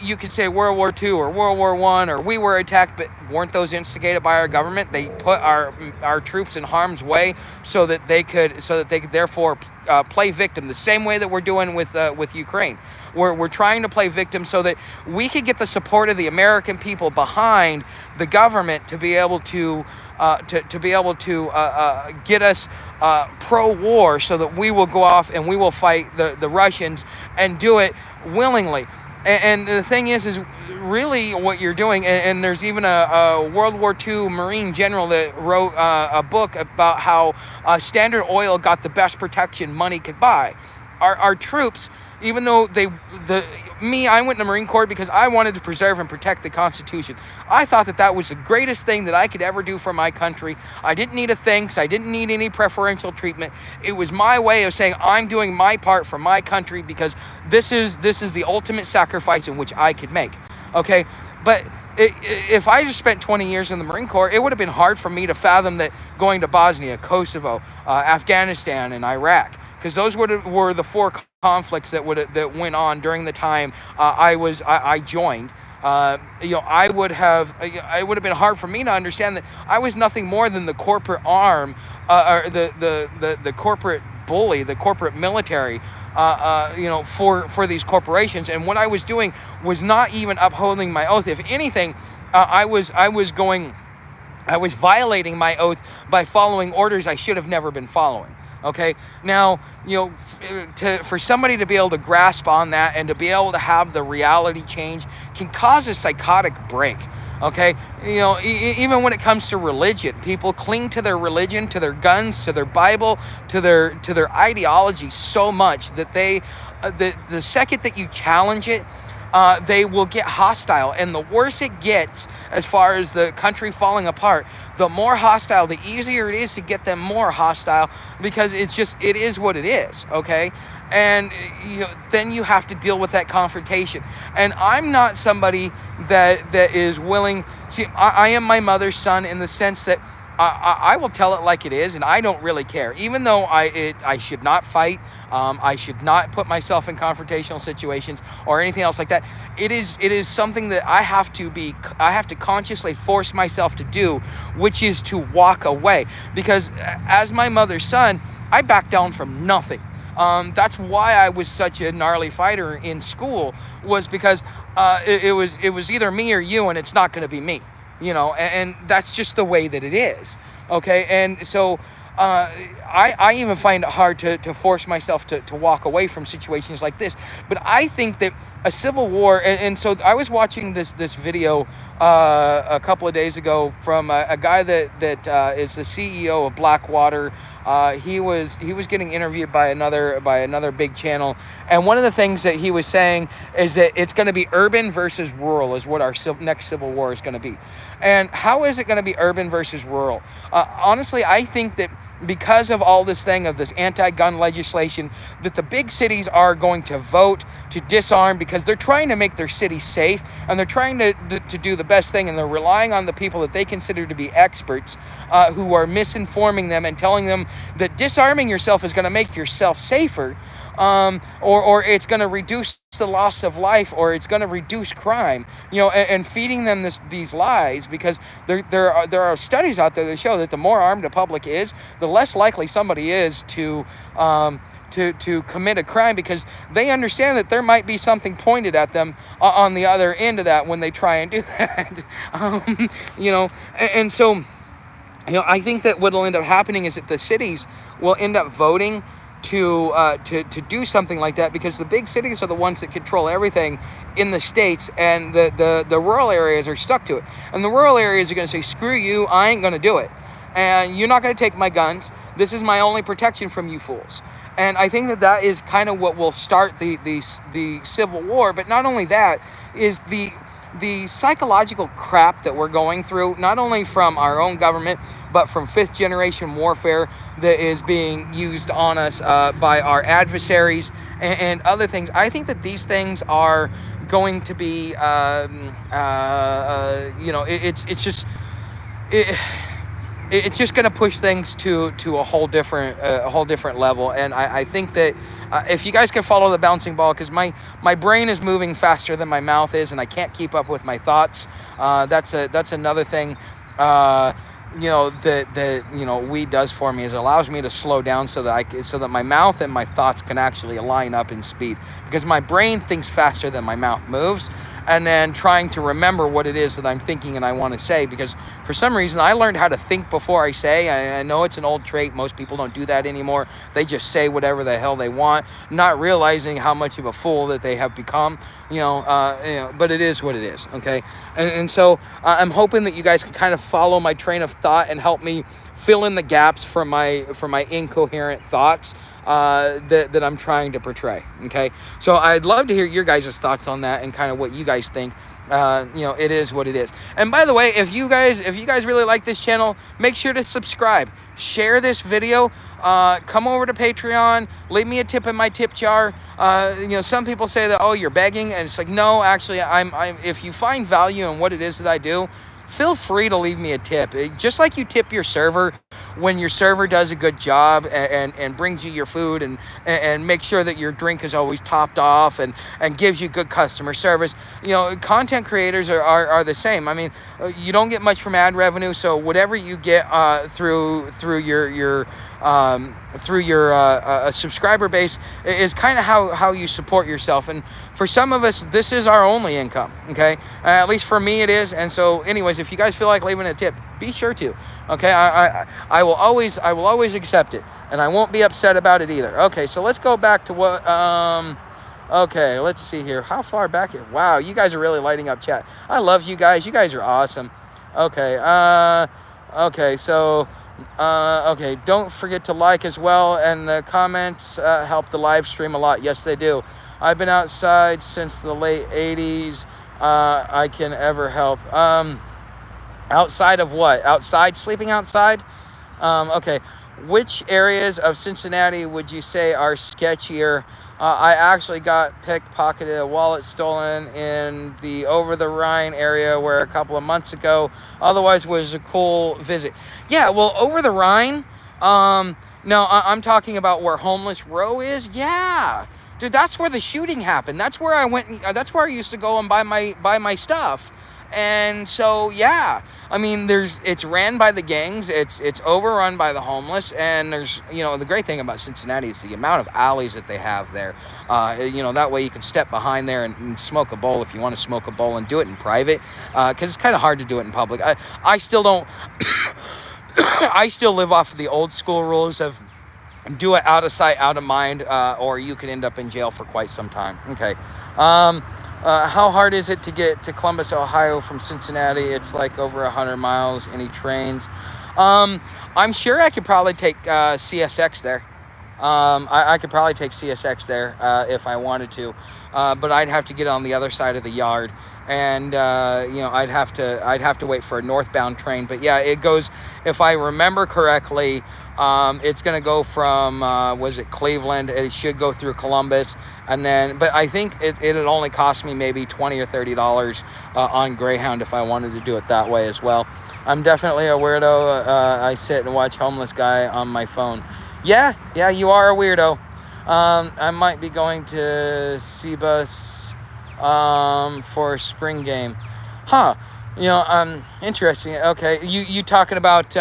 you could say World War II or World War I, or we were attacked, but weren't those instigated by our government? They put our troops in harm's way so that they could therefore play victim, the same way that we're doing with Ukraine. We're trying to play victim so that we could get the support of the American people behind the government to be able to get us pro-war, so that we will go off and we will fight the Russians, and do it willingly. And the thing is really what you're doing, and there's even a World War II Marine general that wrote a book about how Standard Oil got the best protection money could buy. Our troops, even though I went in the Marine Corps because I wanted to preserve and protect the Constitution. I thought that was the greatest thing that I could ever do for my country. I didn't need a thanks. I didn't need any preferential treatment. It was my way of saying I'm doing my part for my country, because this is the ultimate sacrifice in which I could make. Okay, but if I just spent 20 years in the Marine Corps, it would have been hard for me to fathom that going to Bosnia, Kosovo, Afghanistan, and Iraq, because those were the 4 conflicts that went on during the time I joined. It would have been hard for me to understand that I was nothing more than the corporate arm, or the corporate bully, the corporate military, for these corporations. And what I was doing was not even upholding my oath. If anything, I was going I was violating my oath by following orders I should have never been following. Okay. Now, for somebody to be able to grasp on that and to be able to have the reality change can cause a psychotic break. Okay. Even when it comes to religion, people cling to their religion, to their guns, to their Bible, to their ideology so much that the second that you challenge it, they will get hostile. And the worse it gets, as far as the country falling apart, the more hostile, the easier it is to get them more hostile, because it is what it is, okay? And then you have to deal with that confrontation. And I'm not somebody that is willing. See, I am my mother's son in the sense that I will tell it like it is, and I don't really care. Even though I should not fight, I should not put myself in confrontational situations or anything else like that. It is something that I have to consciously force myself to do, which is to walk away. Because as my mother's son, I back down from nothing. That's why I was such a gnarly fighter in school, was because it was either me or you, and it's not going to be me. And that's just the way that it is, okay? And so I even find it hard to force myself to walk away from situations like this. But I think that a civil war, and so I was watching this video a couple of days ago from a guy that is the CEO of Blackwater. He was getting interviewed by another big channel, and one of the things that he was saying is that it's going to be urban versus rural is what our next civil war is going to be. And how is it going to be urban versus rural? Honestly, I think that because of all this thing of this anti-gun legislation, that the big cities are going to vote to disarm, because they're trying to make their city safe, and they're trying to do the best thing, and they're relying on the people that they consider to be experts, who are misinforming them and telling them that disarming yourself is going to make yourself safer, or it's going to reduce the loss of life, or it's going to reduce crime, and feeding them these lies, because there are studies out there that show that the more armed a public is, the less likely somebody is to commit a crime, because they understand that there might be something pointed at them on the other end of that when they try and do that. And so I think that what will end up happening is that the cities will end up voting to do something like that, because the big cities are the ones that control everything in the states, and the rural areas are stuck to it. And the rural areas are going to say, screw you, I ain't going to do it. And you're not going to take my guns. This is my only protection from you fools. And I think that is kind of what will start the Civil War. But not only that, is the psychological crap that we're going through, not only from our own government, but from fifth generation warfare that is being used on us by our adversaries and other things. I think that these things are going to be, it's just going to push things to a whole different level. And I think that if you guys can follow the bouncing ball, because my brain is moving faster than my mouth is, and I can't keep up with my thoughts. That's another thing that weed does for me, is it allows me to slow down so that my mouth and my thoughts can actually line up in speed, because my brain thinks faster than my mouth moves, and then trying to remember what it is that I'm thinking and I want to say, because for some reason I learned how to think before I say. I know it's an old trait. Most people don't do that anymore. They just say whatever the hell they want, not realizing how much of a fool that they have become. But it is what it is, okay? And so I'm hoping that you guys can kind of follow my train of thought and help me fill in the gaps for my incoherent thoughts that I'm trying to portray, okay? So I'd love to hear your guys' thoughts on that and kind of what you guys think. It is what it is. And by the way, if you guys really like this channel, make sure to subscribe, share this video, come over to Patreon, leave me a tip in my tip jar. Some people say that, oh, you're begging, and it's like, no, actually, I'm if you find value in what it is that I do, feel free to leave me a tip. Just like you tip your server when your server does a good job and brings you your food and makes sure that your drink is always topped off and gives you good customer service. Content creators are the same. I mean, you don't get much from ad revenue, so whatever you get through your subscriber base is kind of how you support yourself. And for some of us, this is our only income. Okay, at least for me it is. And so anyways, if you guys feel like leaving a tip, be sure to. Okay, I will always accept it, and I won't be upset about it either. Okay, so let's go back to what okay, let's see here. How far back? Wow, you guys are really lighting up chat. I love you guys. You guys are awesome. Okay, okay, so okay, don't forget to like as well, and the comments help the live stream a lot. Yes, they do. I've been outside since the late 80s. I can ever help. Outside of what? Outside? Sleeping outside? Okay. Which areas of Cincinnati would you say are sketchier? I actually got pickpocketed, a wallet stolen in the Over the Rhine area where a couple of months ago. Otherwise was a cool visit. Yeah, well, Over the Rhine, no, I'm talking about where Homeless Row is. Yeah. Dude, that's where the shooting happened. That's where I went. That's where I used to go and buy my stuff. And so, yeah, I mean, it's ran by the gangs, it's overrun by the homeless, and there's, the great thing about Cincinnati is the amount of alleys that they have there. That way you can step behind there and smoke a bowl if you want to smoke a bowl and do it in private, because it's kind of hard to do it in public. I still don't, I still live off of the old school rules of do it out of sight, out of mind, or you could end up in jail for quite some time. Okay. How hard is it to get to Columbus, Ohio from Cincinnati? It's like over 100 miles. Any trains? I'm sure I could probably take CSX there. I could probably take CSX there if I wanted to, but I'd have to get on the other side of the yard, and I'd have to wait for a northbound train. But yeah, it goes, if I remember correctly, it's going to go from was it Cleveland? It should go through Columbus, and then, but I think it'd only cost me maybe $20 or $30 on Greyhound if I wanted to do it that way as well. I'm definitely a weirdo. I sit and watch homeless guy on my phone. Yeah, you are a weirdo. I might be going to Cebus for a spring game. Huh. Interesting. Okay, you talking about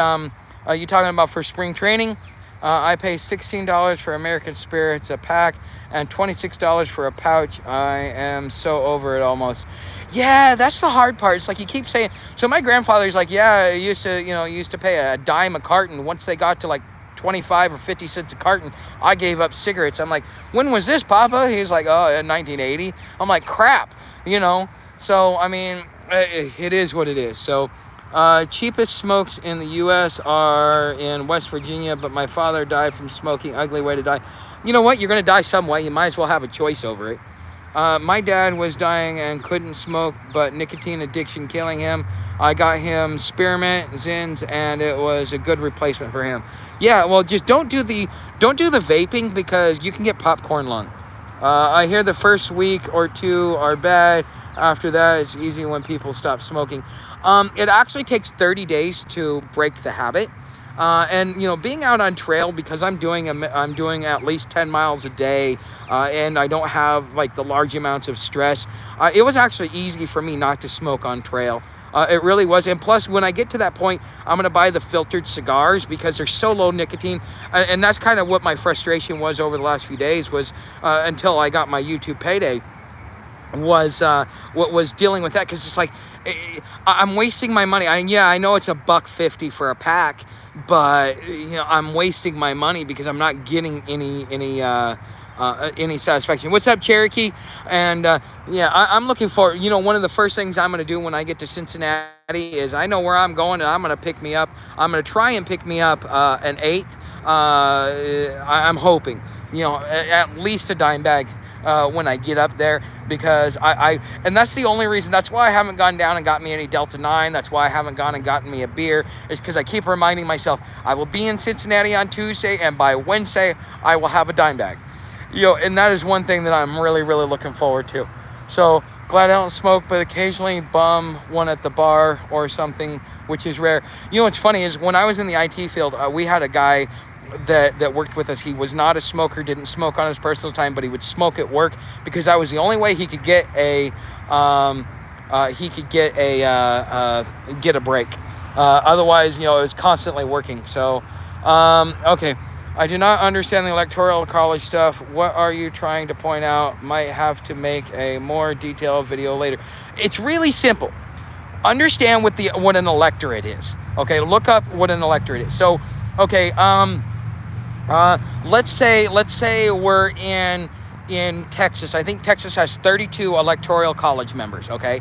for spring training? I pay $16 for American Spirits a pack and $26 for a pouch. I am so over it almost. Yeah, that's the hard part. It's like you keep saying. So my grandfather's like, yeah, I used to pay a dime a carton. Once they got to like 25 or 50 cents a carton, I gave up cigarettes. I'm like, when was this, Papa? He's like, oh, in 1980. I'm like, crap, So, I mean, it is what it is. So, cheapest smokes in the U.S. are in West Virginia, but my father died from smoking. Ugly way to die. You know what? You're going to die some way. You might as well have a choice over it. My dad was dying and couldn't smoke, but nicotine addiction killing him. I got him spearmint, Zins, and it was a good replacement for him. Yeah, well, just don't do the vaping because you can get popcorn lung. I hear the first week or two are bad. After that, it's easy when people stop smoking. It actually takes 30 days to break the habit. And being out on trail, because I'm doing at least 10 miles a day, and I don't have like the large amounts of stress. It was actually easy for me not to smoke on trail. It really was. And plus, when I get to that point, I'm going to buy the filtered cigars because they're so low nicotine. And that's kind of what my frustration was over the last few days was until I got my YouTube payday. Was what was dealing with that, because it's like I'm wasting my money. I know it's $1.50 for a pack, but I'm wasting my money because I'm not getting any satisfaction. What's up, Cherokee? And I'm looking forward. One of the first things I'm going to do when I get to Cincinnati is I know where I'm going, and I'm going to pick me up. I'm going to try and pick me up an eighth. I'm hoping, at least a dime bag. When I get up there, because and that's the only reason. That's why I haven't gone down and got me any Delta 9. That's why I haven't gone and gotten me a beer, is because I keep reminding myself I will be in Cincinnati on Tuesday, and by Wednesday I will have a dime bag. And that is one thing that I'm really, really looking forward to. So Glad I don't smoke, but occasionally bum one at the bar or something, which is rare. You know what's funny is when I was in the IT field, we had a guy that worked with us. He was not a smoker, didn't smoke on his personal time, but he would smoke at work because that was the only way he could get a get a break. Otherwise, it was constantly working. So, okay. I do not understand the Electoral College stuff. What are you trying to point out? Might have to make a more detailed video later. It's really simple. Understand what an electorate is. Okay, look up what an electorate is. So, okay, let's say we're in Texas. I think Texas has 32 electoral college members, okay?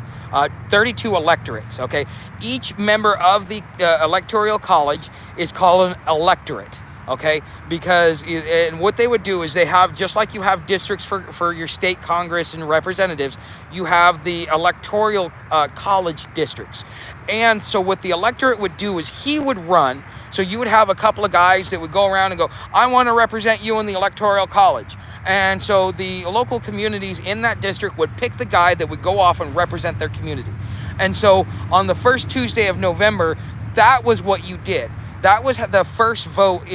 32 electorates, okay? Each member of the electoral college is called an electorate, okay? Because and what they would do is they have, just like you have districts for your state Congress and representatives, you have the electoral college districts. And so what the electorate would do is he would run. So you would have a couple of guys that would go around and go, I want to represent you in the electoral college. And so the local communities in that district would pick the guy that would go off and represent their community. And so on the first Tuesday of November, that was what you did. That was the first vote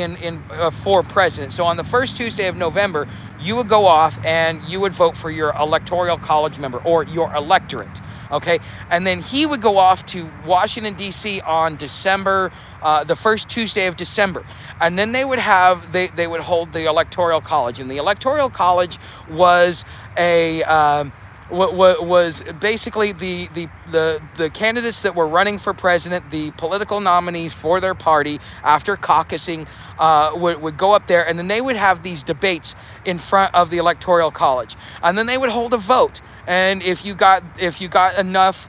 for president. So on the first Tuesday of November, you would go off and you would vote for your electoral college member or your electorate. Okay, and then he would go off to Washington, D.C. on December, the first Tuesday of December. And then they would hold the Electoral College. And the Electoral College was was basically the candidates that were running for president, the political nominees for their party after caucusing would go up there, and then they would have these debates in front of the Electoral College. And then they would hold a vote. And if you got enough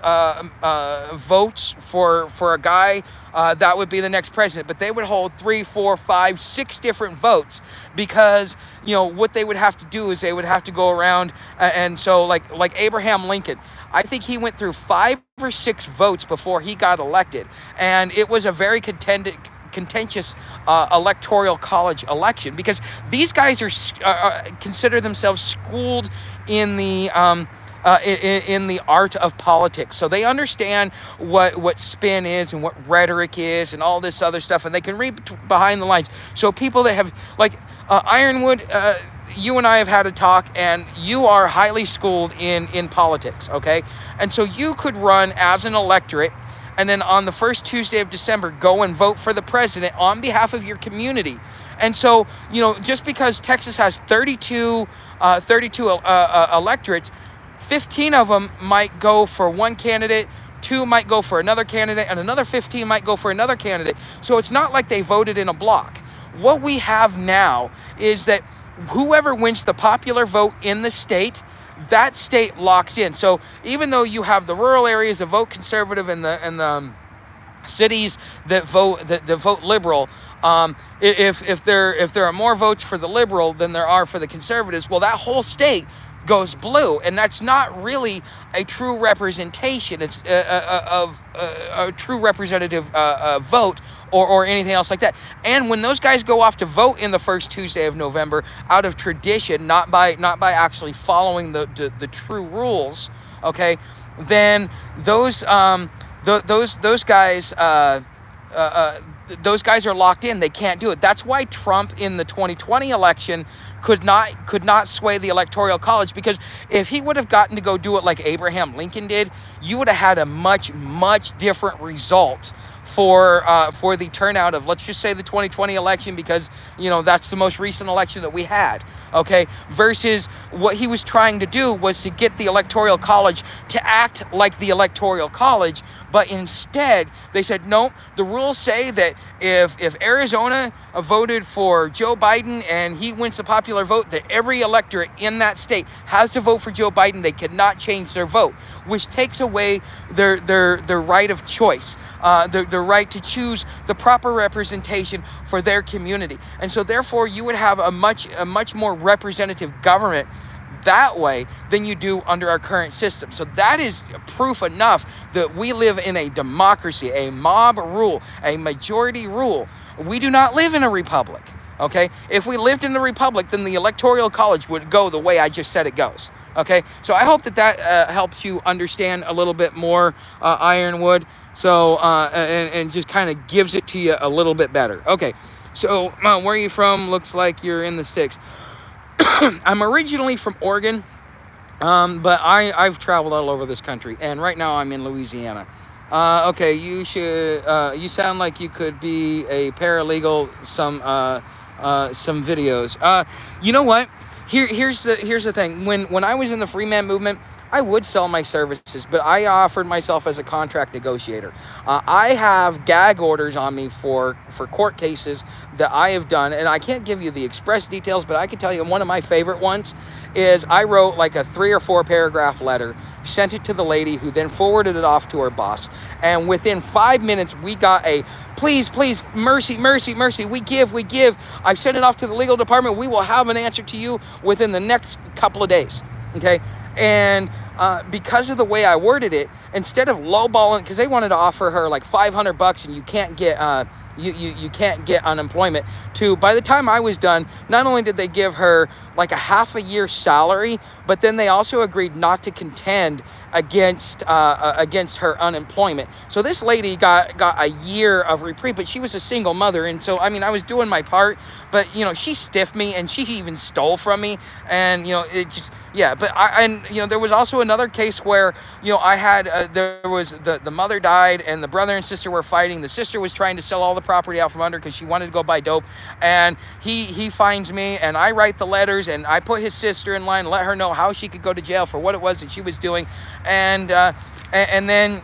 votes for a guy, that would be the next president. But they would hold 3, 4, 5, 6 different votes because what they would have to do is they would have to go around and so like Abraham Lincoln, I think he went through 5 or 6 votes before he got elected, and it was a very contentious electoral college election because these guys are consider themselves schooled in the art of politics. So they understand what spin is and what rhetoric is and all this other stuff, and they can read behind the lines. So people that have, like Ironwood, you and I have had a talk, and you are highly schooled in politics, okay? And so you could run as an electorate, and then on the first Tuesday of December, go and vote for the president on behalf of your community. And so, just because Texas has 32 electorates, 15 of them might go for one candidate, 2 might go for another candidate, and another 15 might go for another candidate. So it's not like they voted in a block. What we have now is that whoever wins the popular vote in the state, that state locks in. So even though you have the rural areas that vote conservative and the cities that vote liberal, if there are more votes for the liberal than there are for the conservatives, well, that whole state goes blue, and that's not really a true representation. It's a true representative vote or anything else like that. And when those guys go off to vote in the first Tuesday of November, out of tradition, not by actually following the true rules, okay, then those guys. Those guys are locked in. They can't do it. That's why Trump in the 2020 election could not sway the Electoral College, because if he would have gotten to go do it like Abraham Lincoln did, you would have had a much different result for the turnout of, let's just say, the 2020 election, because that's the most recent election that we had, okay, versus what he was trying to do was to get the Electoral College to act like the Electoral College. But instead, they said, no, the rules say that if Arizona voted for Joe Biden and he wins the popular vote, that every electorate in that state has to vote for Joe Biden. They cannot change their vote, which takes away their right of choice, the right to choose the proper representation for their community. And so therefore, you would have a much more representative government that way than you do under our current system. So that is proof enough that we live in a democracy, a mob rule, a majority rule. We do not live in a republic, okay? If we lived in a republic, then the Electoral College would go the way I just said it goes. Okay, so I hope that helps you understand a little bit more Ironwood. So and just kind of gives it to you a little bit better. Okay, so where are you from? Looks like you're in the sticks. I'm originally from Oregon, but I've traveled all over this country, and right now I'm in Louisiana. Okay, you sound like you could be a paralegal. Some videos. You know what? Here's the thing. When I was in the free man movement, I would sell my services, but I offered myself as a contract negotiator. I have gag orders on me for court cases that I have done, and I can't give you the express details, but I can tell you one of my favorite ones is I wrote like a 3 or 4 paragraph letter, sent it to the lady, who then forwarded it off to her boss, and within 5 minutes we got a please, mercy, we give. I've sent it off to the legal department. We will have an answer to you within the next couple of days. Okay, and because of the way I worded it, instead of lowballing, because they wanted to offer her like $500 and you can't get you can't get unemployment. To by the time I was done, not only did they give her like a half a year's salary, but then they also agreed not to contend against her unemployment. So this lady got a year of reprieve, but she was a single mother, and so I mean I was doing my part, but she stiffed me and she even stole from me, and it just but there was also another case where I had there was the mother died and the brother and sister were fighting. The sister was trying to sell all the property out from under because she wanted to go buy dope, and he finds me, and I write the letters, and I put his sister in line and let her know how she could go to jail for what it was that she was doing, and then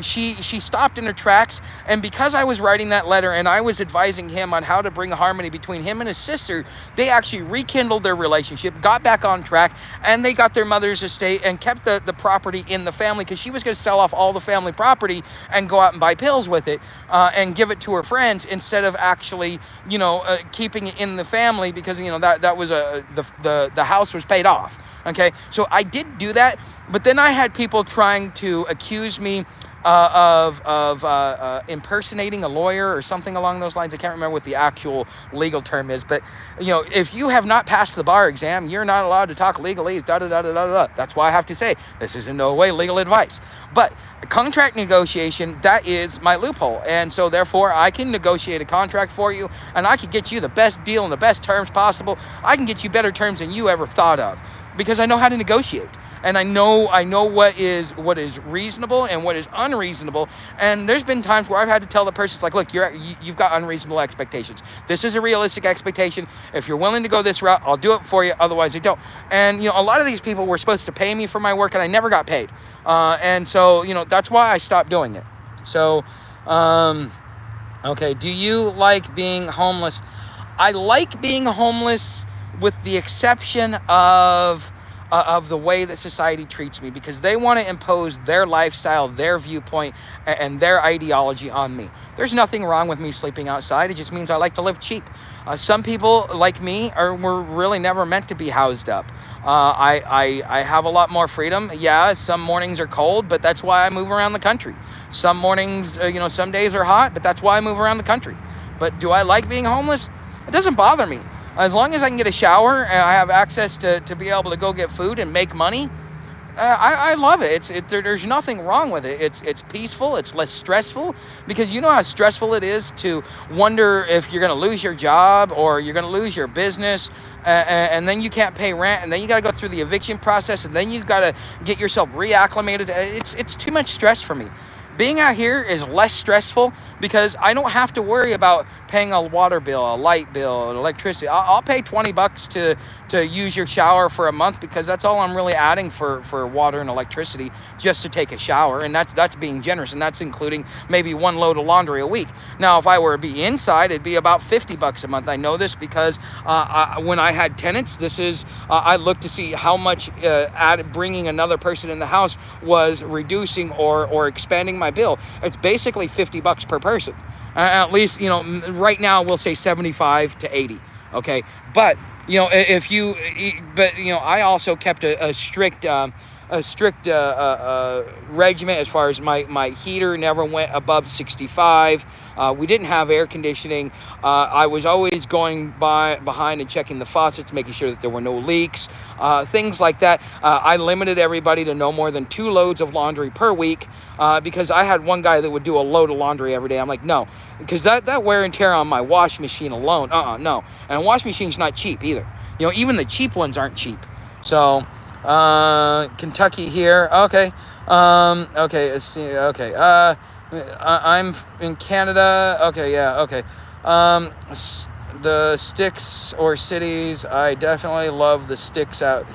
she stopped in her tracks, and because I was writing that letter and I was advising him on how to bring harmony between him and his sister, they actually rekindled their relationship, got back on track, and they got their mother's estate and kept the property in the family, because she was going to sell off all the family property and go out and buy pills with it and give it to her friends, instead of actually keeping it in the family, because that was the house was paid off. Okay, so I did do that, but then I had people trying to accuse me of impersonating a lawyer or something along those lines. I can't remember what the actual legal term is, but if you have not passed the bar exam, you're not allowed to talk legalese. That's why I have to say this is in no way legal advice. But contract negotiation, that is my loophole, and so therefore I can negotiate a contract for you, and I can get you the best deal and the best terms possible. I can get you better terms than you ever thought of, because I know how to negotiate, and I know what is reasonable and what is unreasonable. And there's been times where I've had to tell the person, it's like, look, you've got unreasonable expectations. This is a realistic expectation. If you're willing to go this route, I'll do it for you. Otherwise, I don't. And a lot of these people were supposed to pay me for my work, and I never got paid. And so that's why I stopped doing it. So, okay. Do you like being homeless? I like being homeless, with the exception of the way that society treats me, because they want to impose their lifestyle, their viewpoint, and their ideology on me. There's nothing wrong with me sleeping outside. It just means I like to live cheap. Some people like me were really never meant to be housed up. I have a lot more freedom. Yeah, some mornings are cold, but that's why I move around the country. Some mornings, some days are hot, but that's why I move around the country. But do I like being homeless? It doesn't bother me. As long as I can get a shower and I have access to be able to go get food and make money, I love it. There's nothing wrong with it. It's peaceful. It's less stressful, because you know how stressful it is to wonder if you're going to lose your job or you're going to lose your business, and then you can't pay rent, and then you got to go through the eviction process, and then you got to get yourself reacclimated. It's too much stress for me. Being out here is less stressful, because I don't have to worry about paying a water bill, a light bill, electricity. I'll pay $20 to use your shower for a month, because that's all I'm really adding for water and electricity, just to take a shower, and that's being generous, and that's including maybe one load of laundry a week. Now, if I were to be inside, it'd be about $50 a month. I know this because when I had tenants, I looked to see how much bringing another person in the house was reducing or expanding my bill. It's basically $50 per person. At least, right now we'll say 75 to 80. Okay. But, I also kept a strict regimen as far as my heater never went above 65. We didn't have air conditioning. I was always going behind and checking the faucets, making sure that there were no leaks, things like that. I limited everybody to no more than 2 loads of laundry per week, because I had one guy that would do a load of laundry every day. I'm like, no, because that wear and tear on my wash machine alone, no. And a wash machine's not cheap either. Even the cheap ones aren't cheap. So, Kentucky here. Okay. Okay. Let's see. Okay. I'm in Canada. Okay. Yeah. Okay. The sticks or cities. I definitely love the sticks out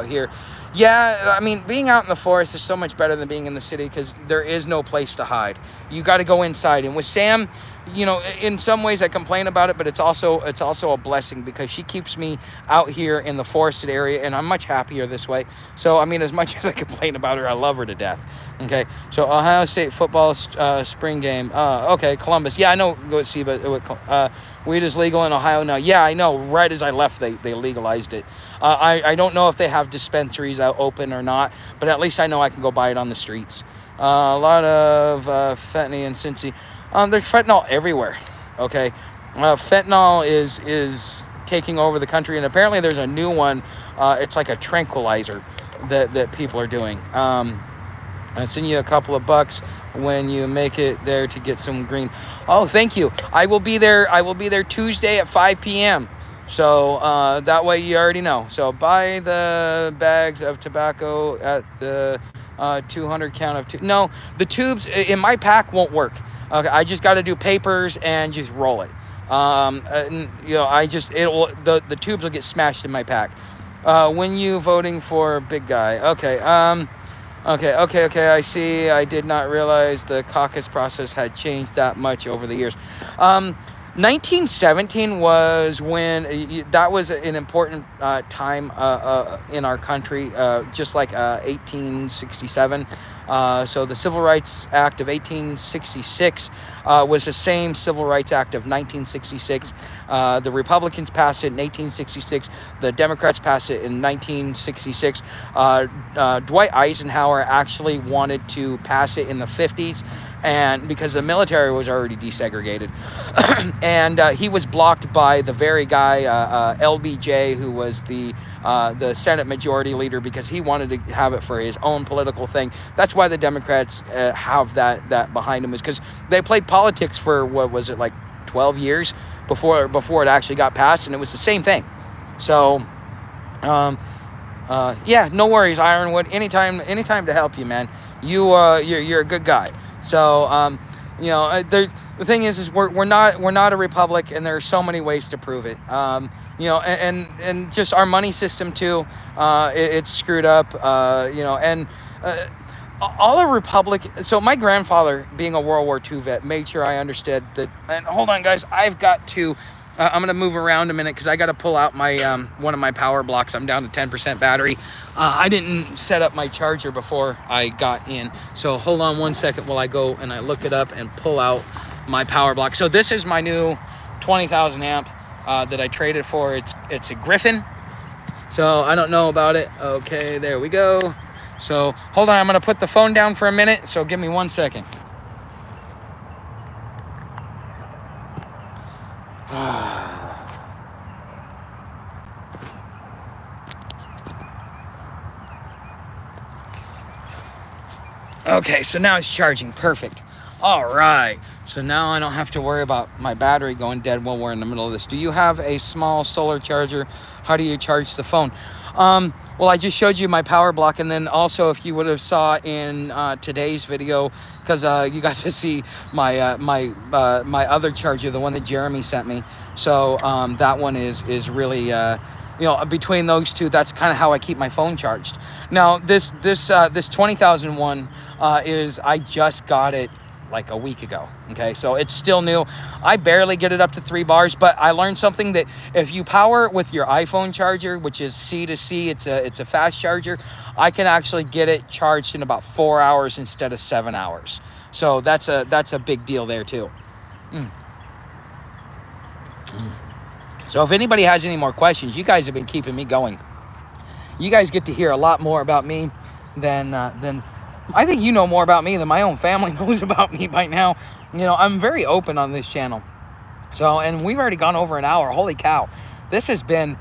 here. Yeah, I mean, being out in the forest is so much better than being in the city because there is no place to hide. You got to go inside. And with Sam, in some ways I complain about it, but it's also a blessing because she keeps me out here in the forested area, and I'm much happier this way. So, I mean, as much as I complain about her, I love her to death. Okay, so Ohio State football spring game. Okay, Columbus. Yeah, I know. Go see, but weed is legal in Ohio now. Yeah, I know. Right as I left, they legalized it. I don't know if they have dispensaries out open or not, but at least I know I can go buy it on the streets. A lot of fentanyl in Cincy. There's fentanyl everywhere. Okay, fentanyl is taking over the country, and apparently there's a new one. It's like a tranquilizer that people are doing. I'll send you a couple of bucks when you make it there to get some green. Oh, thank you. I will be there Tuesday at 5 p.m. So that way you already know. So buy the bags of tobacco at the 200 count of two. No, the tubes in my pack won't work. Okay, I just got to do papers and just roll it. The tubes will get smashed in my pack. When you voting for big guy? Okay. Okay, I see. I did not realize the caucus process had changed that much over the years. 1917 was when that was an important time in our country, just like 1867. So the Civil Rights Act of 1866 was the same Civil Rights Act of 1966. The Republicans passed it in 1866. The Democrats passed it in 1966. Dwight Eisenhower actually wanted to pass it in the 50s, and because the military was already desegregated, and he was blocked by the very guy LBJ, who was the Senate Majority Leader, because he wanted to have it for his own political thing. That's why the Democrats have that behind them, is because they played politics for, what was it, like 12 years before it actually got passed, and it was the same thing. So yeah, no worries, Ironwood. Anytime to help you, man. You're a good guy. So the thing is we're not a republic, and there are so many ways to prove it. And just our money system too, it's screwed up. And all a republic. So my grandfather, being a World War II vet, made sure I understood that. And hold on, guys, I've got to. I'm gonna move around a minute because I got to pull out my one of my power blocks. I'm down to 10% battery. I didn't set up my charger before I got in, so hold on one second while I go and I look it up and pull out my power block. So this is my new 20,000 amp that I traded for. It's a Griffin. So I don't know about it. Okay, there we go. So hold on, I'm gonna put the phone down for a minute. So give me 1 second. Okay, so now it's charging. Perfect. All right. So now I don't have to worry about my battery going dead while we're in the middle of this. Do you have a small solar charger? How do you charge the phone? Well, I just showed you my power block, and then also, if you would have saw in today's video, because you got to see my my other charger, the one that Jeremy sent me. So that one is really between those two, that's kind of how I keep my phone charged. Now this 20,000 one is, I just got it like a week ago. Okay, so it's still new. I barely get it up to 3 bars, but I learned something, that if you power it with your iPhone charger, which is C to C, it's a fast charger, I can actually get it charged in about 4 hours instead of 7 hours. So that's a big deal there too. So if anybody has any more questions, you guys have been keeping me going. You guys get to hear a lot more about me. then I think you know more about me than my own family knows about me by now. I'm very open on this channel. So, and we've already gone over an hour. Holy cow. This has been,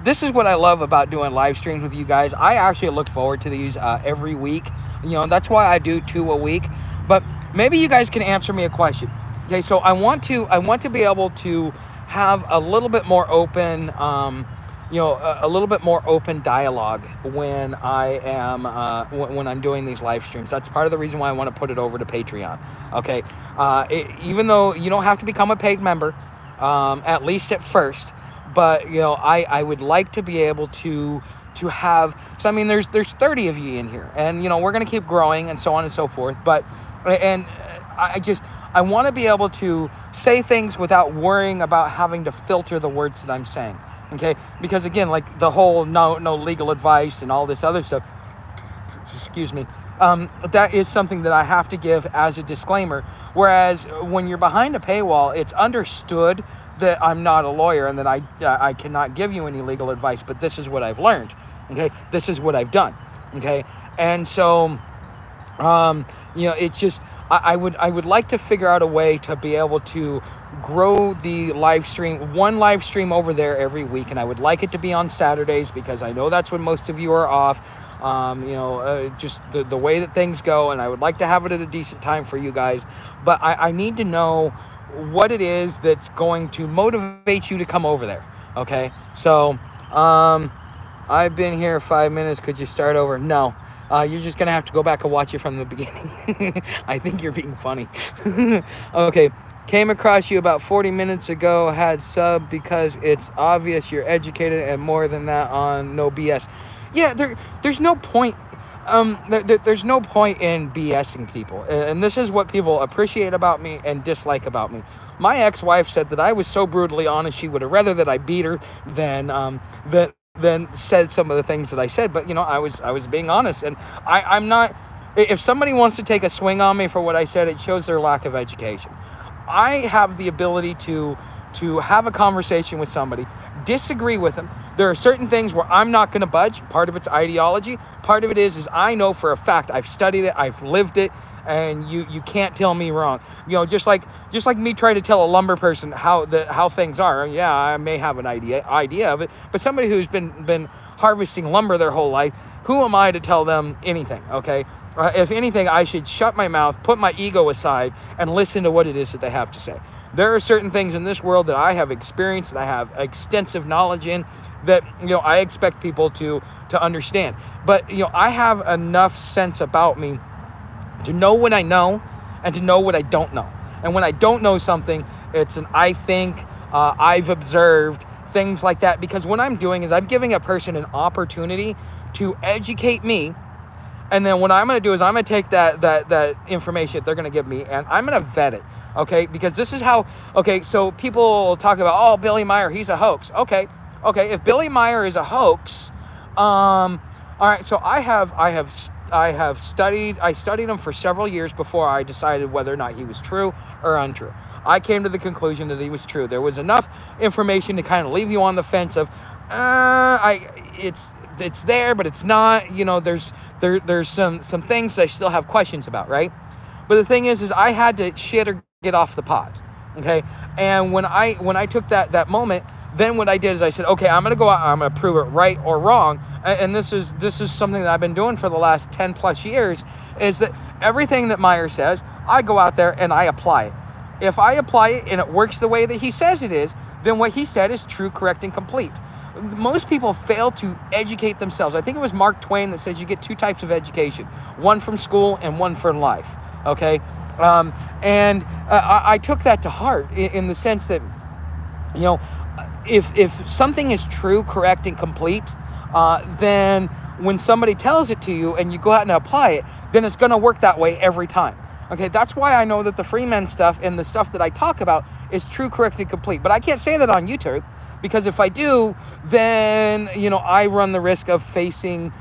this is what I love about doing live streams with you guys. I actually look forward to these every week. That's why I do 2 a week. But maybe you guys can answer me a question. Okay, so I want to be able to have a little bit more open, a little bit more open dialogue when I am when I'm doing these live streams. That's part of the reason why I want to put it over to Patreon. Okay, even though you don't have to become a paid member, at least at first, but I would like to be able to have. So I mean, there's 30 of you in here, and we're gonna keep growing and so on and so forth. But and I want to be able to say things without worrying about having to filter the words that I'm saying. Okay, because again, like the whole no legal advice and all this other stuff, excuse me, that is something that I have to give as a disclaimer. Whereas when you're behind a paywall, it's understood that I'm not a lawyer and that I cannot give you any legal advice, but this is what I've learned. Okay, this is what I've done. Okay, and so it's just I would like to figure out a way to be able to grow the live stream, one live stream over there every week, and I would like it to be on Saturdays because I know that's when most of you are off. Just the way that things go, and I would like to have it at a decent time for you guys, but I need to know what it is that's going to motivate you to come over there. Okay, so I've been here 5 minutes. Could you start over? No. You're just going to have to go back and watch it from the beginning. I think you're being funny. Okay. Came across you about 40 minutes ago. Had sub because it's obvious you're educated and more than that on no BS. Yeah, there's no point. There's no point in BSing people. And this is what people appreciate about me and dislike about me. My ex-wife said that I was so brutally honest, she would have rather that I beat her than said some of the things that I said. But I was being honest, and I'm not. If somebody wants to take a swing on me for what I said, it shows their lack of education. I have the ability to have a conversation with somebody, disagree with them. There are certain things where I'm not going to budge. Part of it's ideology. Part of it is I know for a fact, I've studied it, I've lived it, and you can't tell me wrong. Just like me trying to tell a lumber person how things are. Yeah, I may have an idea of it, but somebody who's been harvesting lumber their whole life, who am I to tell them anything? Okay. If anything, I should shut my mouth, put my ego aside, and listen to what it is that they have to say. There are certain things in this world that I have experienced, that I have extensive knowledge in, that I expect people to understand. But I have enough sense about me to know what I know and to know what I don't know. And when I don't know something, it's an I think, I've observed, things like that. Because what I'm doing is I'm giving a person an opportunity to educate me. And then what I'm going to do is I'm going to take that information that they're going to give me, and I'm going to vet it, okay? Because this is how, okay, so people talk about, oh, Billy Meyer, he's a hoax. Okay, if Billy Meyer is a hoax, all right, so I studied him for several years before I decided whether or not he was true or untrue. I came to the conclusion that he was true. There was enough information to kind of leave you on the fence of, it's there, but it's not. There's some things I still have questions about, right? But the thing is I had to shit or get off the pot, okay? And when I took that moment, then what I did is I said, okay, I'm gonna go out, I'm gonna prove it right or wrong. And this is something that I've been doing for the last 10 plus years, is that everything that Meyer says, I go out there and I apply it. If I apply it and it works the way that he says it is, then what he said is true, correct, and complete. Most people fail to educate themselves. I think it was Mark Twain that says you get 2 types of education, one from school and one from life, okay? I took that to heart in the sense that, if something is true, correct, and complete, then when somebody tells it to you and you go out and apply it, then it's going to work that way every time. Okay, that's why I know that the free men stuff and the stuff that I talk about is true, correct, and complete. But I can't say that on YouTube, because if I do, then I run the risk of facing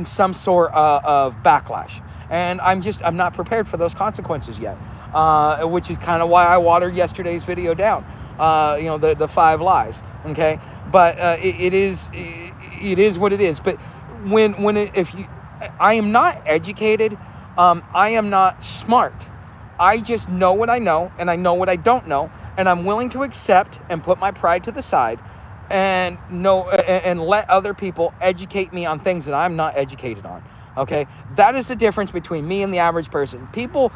some sort of backlash, and I'm not prepared for those consequences yet. Which is kind of why I watered yesterday's video down. The 5 lies. Okay, but it is what it is. But I am not educated. I am not smart. I just know what I know, and I know what I don't know, and I'm willing to accept and put my pride to the side, and know and let other people educate me on things that I'm not educated on. Okay, that is the difference between me and the average person. People,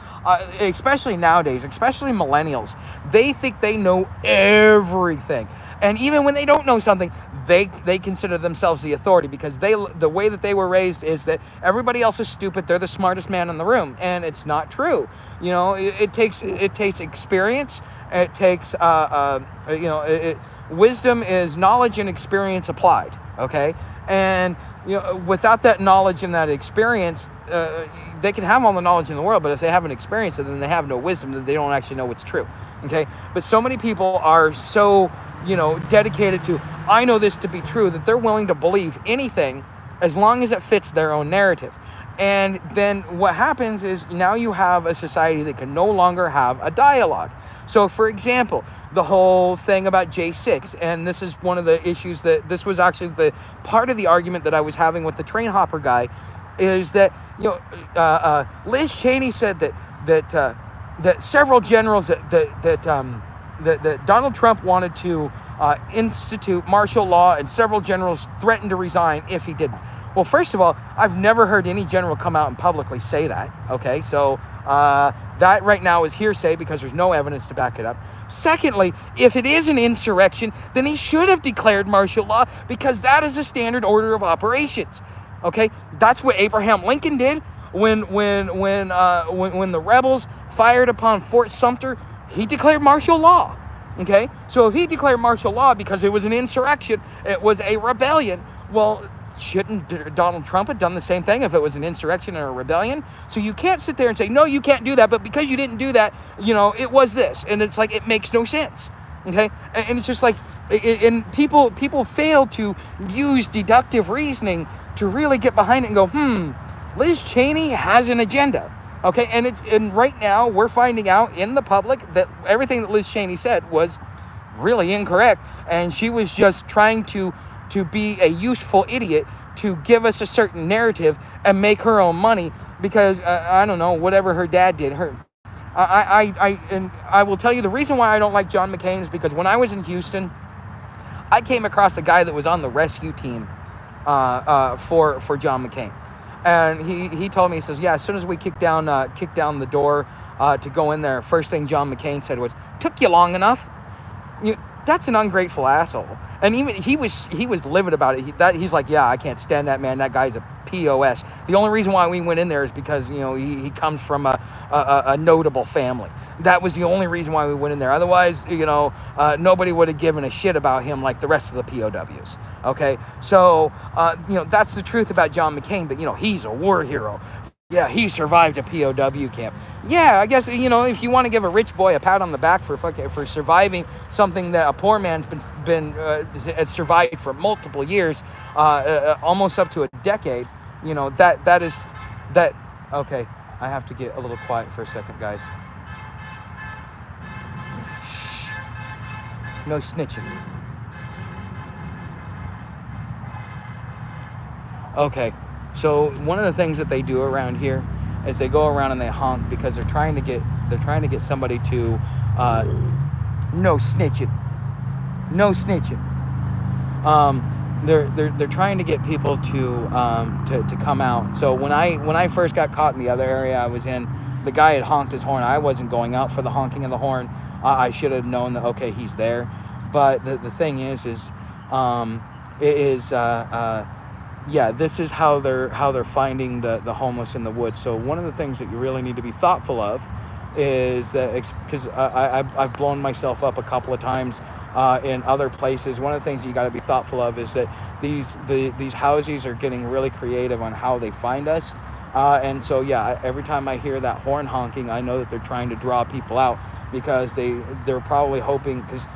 especially nowadays, especially millennials, they think they know everything, and even when they don't know something, they consider themselves the authority, because the way that they were raised is that everybody else is stupid. They're the smartest man in the room, and it's not true. It takes experience. It takes wisdom is knowledge and experience applied. Okay, and without that knowledge and that experience, they can have all the knowledge in the world, but if they haven't experienced it, then they have no wisdom, then they don't actually know what's true. Okay, but so many people are so dedicated to, I know this to be true, that they're willing to believe anything as long as it fits their own narrative. And then what happens is now you have a society that can no longer have a dialogue. So, for example, the whole thing about J6, and this is one of the issues this was actually the part of the argument that I was having with the train hopper guy, is that Liz Cheney said that several generals that Donald Trump wanted to institute martial law, and several generals threatened to resign if he didn't. Well, first of all, I've never heard any general come out and publicly say that. Okay, so that right now is hearsay because there's no evidence to back it up. Secondly, if it is an insurrection, then he should have declared martial law, because that is a standard order of operations. Okay, that's what Abraham Lincoln did when the rebels fired upon Fort Sumter. He declared martial law. Okay, so if he declared martial law because it was an insurrection, it was a rebellion, well, shouldn't Donald Trump have done the same thing if it was an insurrection or a rebellion? So you can't sit there and say, no, you can't do that, but because you didn't do that, it was this. And it's like, it makes no sense. Okay, and it's just like, and people fail to use deductive reasoning to really get behind it and go, Liz Cheney has an agenda. Okay, and right now we're finding out in the public that everything that Liz Cheney said was really incorrect, and she was just trying to be a useful idiot to give us a certain narrative and make her own money, because I don't know, whatever her dad did. I will tell you the reason why I don't like John McCain is because when I was in Houston, I came across a guy that was on the rescue team for John McCain. And he told me, he says, yeah, as soon as we kicked down the door to go in there, first thing John McCain said was, took you long enough? That's an ungrateful asshole. And even he was livid about it. He's like, yeah, I can't stand that man. That guy's a POS. The only reason why we went in there is because he comes from a notable family. That was the only reason why we went in there. Otherwise, nobody would have given a shit about him like the rest of the POWs. Okay, so that's the truth about John McCain. But he's a war hero. Yeah, he survived a POW camp. Yeah, I guess, if you want to give a rich boy a pat on the back for surviving something that a poor man's been survived for multiple years, almost up to a decade, that is. Okay, I have to get a little quiet for a second, guys. Shh. No snitching. Okay. So one of the things that they do around here is they go around and they honk because they're trying to get somebody to no snitching. They're trying to get people to come out. So when I first got caught in the other area I was in, the guy had honked his horn. I wasn't going out for the honking of the horn. I should have known that, okay, he's there. But the thing is yeah, this is how they're finding the homeless in the woods. So one of the things that you really need to be thoughtful of is that, because I've blown myself up a couple of times in other places. One of the things you got to be thoughtful of is that these houses are getting really creative on how they find us. And so yeah, every time I hear that horn honking, I know that they're trying to draw people out, because they're probably hoping, because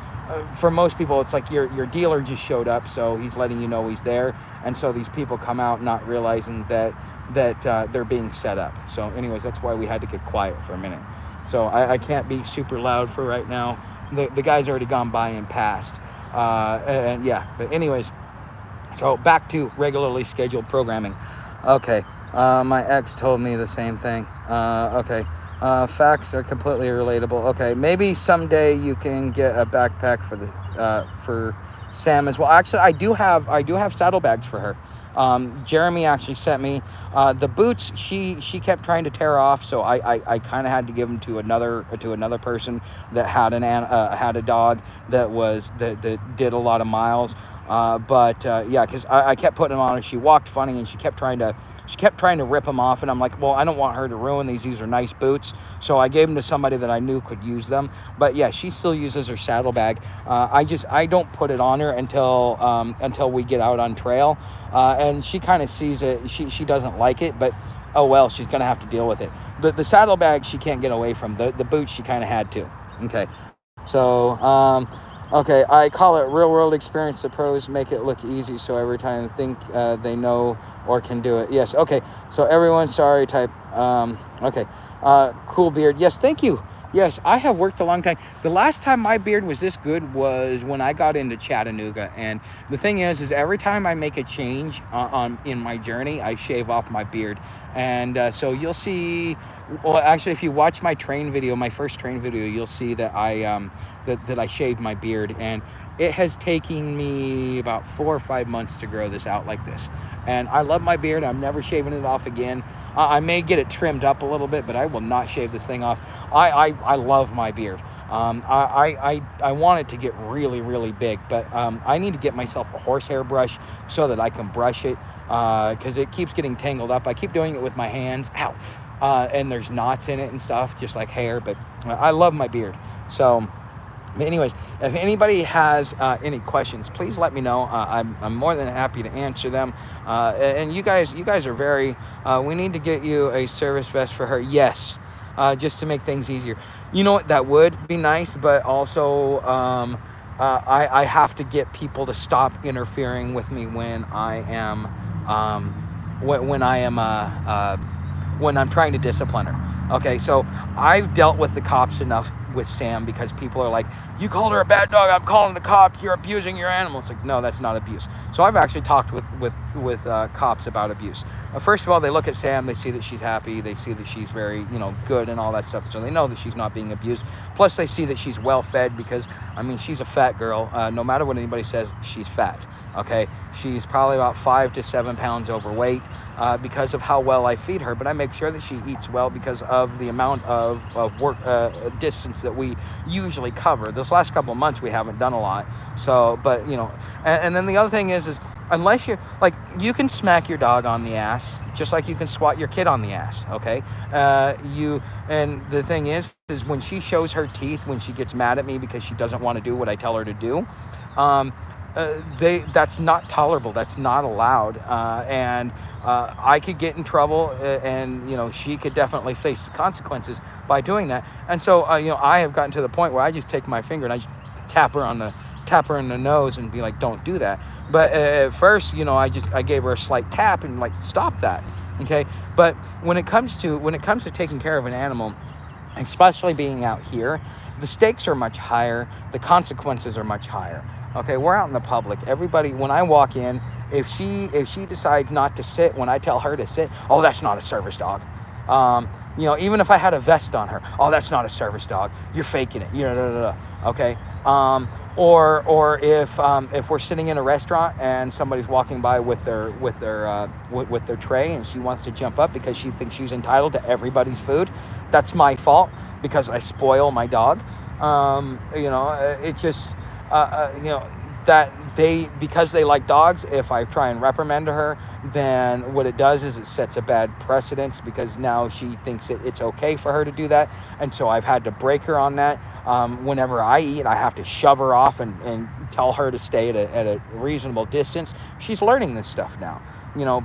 for most people, it's like your dealer just showed up, so he's letting you know he's there, and so these people come out not realizing that they're being set up. So anyways, that's why we had to get quiet for a minute. So I can't be super loud for right now. The guy's already gone by and passed. And yeah, but anyways, so back to regularly scheduled programming. Okay, My ex told me the same thing. Okay. Facts are completely relatable. Okay, maybe someday you can get a backpack for Sam as well. Actually, I do have saddlebags for her. Jeremy actually sent me the boots. She kept trying to tear off, so I kind of had to give them to another person that had a dog that did a lot of miles. But yeah, because I kept putting them on her. She walked funny, and she kept trying to rip them off, and I'm like, well, I don't want her to ruin these. These are nice boots, so I gave them to somebody that I knew could use them. But yeah, she still uses her saddlebag. I don't put it on her until we get out on trail, and she kind of sees it. She doesn't like it, but oh well, she's gonna have to deal with it. The saddlebag she can't get away from. The boots she kind of had to. Okay, so okay, I call it real world experience. The pros make it look easy, so every time they think they know or can do it. Yes, okay. So everyone, sorry, type. Okay, cool beard. Yes, thank you. Yes, I have worked a long time. The last time my beard was this good was when I got into Chattanooga. And the thing is every time I make a change in my journey, I shave off my beard. And so you'll see. Well, actually, if you watch my train video, my first train video, you'll see that I shaved my beard, and it has taken me about 4 or 5 months to grow this out like this. And I love my beard. I'm never shaving it off again. I may get it trimmed up a little bit, but I will not shave this thing off. I love my beard. I want it to get really, really big, but I need to get myself a horsehair brush so that I can brush it because it keeps getting tangled up. I keep doing it with my hands. Ow. And there's knots in it and stuff, just like hair, but I love my beard. So anyways, if anybody has any questions, please let me know. I'm more than happy to answer them. And you guys are very. We need to get you a service vest for her. Yes, just to make things easier. You know what? That would be nice, but also I have to get people to stop interfering with me when I am when I'm trying to discipline her. Okay, so I've dealt with the cops enough with Sam because people are like, you called her a bad dog, I'm calling the cops, you're abusing your animal. It's like, no, that's not abuse. So I've actually talked with cops about abuse. First of all, they look at Sam, they see that she's happy, they see that she's very, good and all that stuff, so they know that she's not being abused. Plus they see that she's well fed because, she's a fat girl. No matter what anybody says, she's fat. Okay, she's probably about 5 to 7 pounds overweight because of how well I feed her, but I make sure that she eats well because of the amount of work distance that we usually cover. This last couple of months we haven't done a lot, so but and then the other thing is unless you can smack your dog on the ass just like you can swat your kid on the ass. Okay, and the thing is when she shows her teeth, when she gets mad at me because she doesn't want to do what I tell her to do, that's not tolerable. That's not allowed, and I could get in trouble, and she could definitely face the consequences by doing that. And so I have gotten to the point where I just take my finger and I just tap her in the nose and be like, don't do that. But at first, I gave her a slight tap and stop that. Okay, but when it comes to taking care of an animal, especially being out here, the stakes are much higher, the consequences are much higher. Okay, we're out in the public. Everybody, when I walk in, if she decides not to sit when I tell her to sit, oh, that's not a service dog. Even if I had a vest on her, oh, that's not a service dog. You're faking it. Okay. Or if we're sitting in a restaurant and somebody's walking by with their tray and she wants to jump up because she thinks she's entitled to everybody's food, that's my fault because I spoil my dog. It just that because they like dogs, if I try and reprimand her, then what it does is it sets a bad precedence because now she thinks it's okay for her to do that. And so I've had to break her on that. Whenever I eat, I have to shove her off and tell her to stay at a reasonable distance. She's learning this stuff now,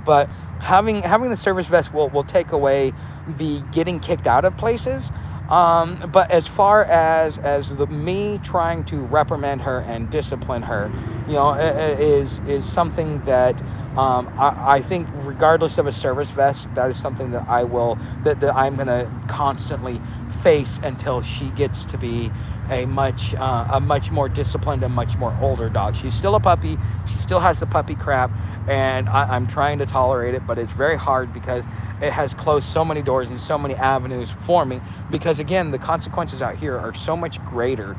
but having the service vest will take away the getting kicked out of places. But as far as me trying to reprimand her and discipline her, is something that I think regardless of a service vest, that is something that that I'm going to constantly face until she gets to be a much more disciplined and much more older dog. She's still a puppy. She still has the puppy crap, and I'm trying to tolerate it, but it's very hard because it has closed so many doors and so many avenues for me. Because again, the consequences out here are so much greater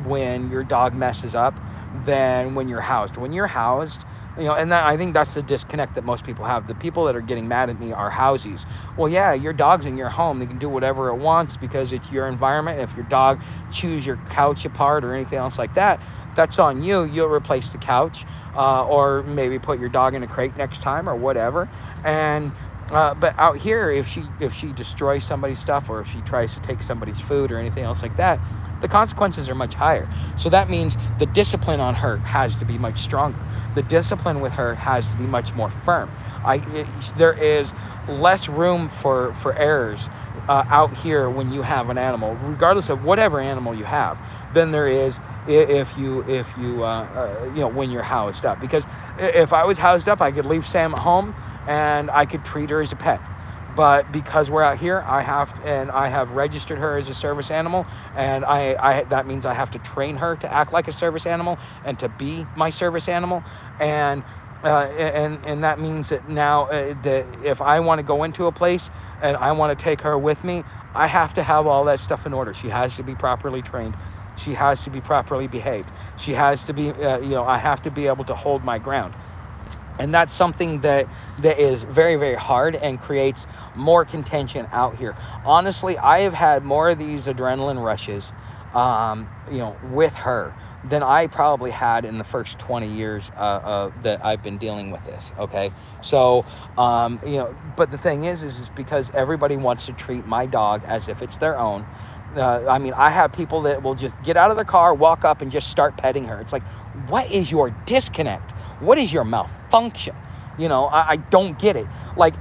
when your dog messes up than when you're housed. When you're housed, and I think that's the disconnect that most people have. The people that are getting mad at me are housies. Well, yeah, your dog's in your home. They can do whatever it wants because it's your environment. If your dog chews your couch apart or anything else like that, that's on you. You'll replace the couch or maybe put your dog in a crate next time or whatever. And but out here, if she destroys somebody's stuff or if she tries to take somebody's food or anything else like that, the consequences are much higher. So that means the discipline on her has to be much stronger. The discipline with her has to be much more firm. There is less room for errors out here when you have an animal, regardless of whatever animal you have, than there is if you when you're housed up. Because if I was housed up, I could leave Sam at home and I could treat her as a pet. But because we're out here, I have registered her as a service animal, and that means I have to train her to act like a service animal and to be my service animal, and that means that now that if I want to go into a place and I want to take her with me, I have to have all that stuff in order. She has to be properly trained. She has to be properly behaved. She has to be, I have to be able to hold my ground. And that's something that is very, very hard and creates more contention out here. Honestly, I have had more of these adrenaline rushes, with her than I probably had in the first 20 years that I've been dealing with this. Okay. So, but the thing is because everybody wants to treat my dog as if it's their own. I have people that will just get out of the car, walk up and just start petting her. It's like, what is your disconnect? What is your malfunction? I don't get it. Like,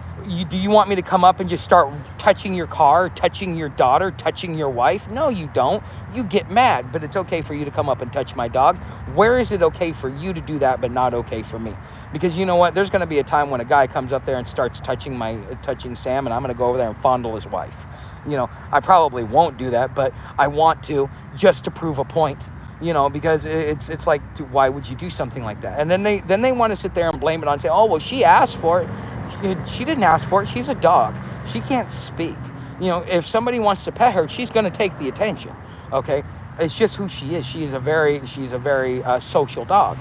do you want me to come up and just start touching your car, touching your daughter, touching your wife? No, you don't. You get mad, but it's okay for you to come up and touch my dog. Where is it okay for you to do that, but not okay for me? Because you know what? There's going to be a time when a guy comes up there and starts touching Sam, and I'm going to go over there and fondle his wife. I probably won't do that, but I want to, just to prove a point. Because it's like, why would you do something like that? And then they want to sit there and blame it on, say, oh, well, she asked for it. She didn't ask for it. She's a dog. She can't speak. If somebody wants to pet her, she's going to take the attention. Okay, it's just who she is. She's a very social dog.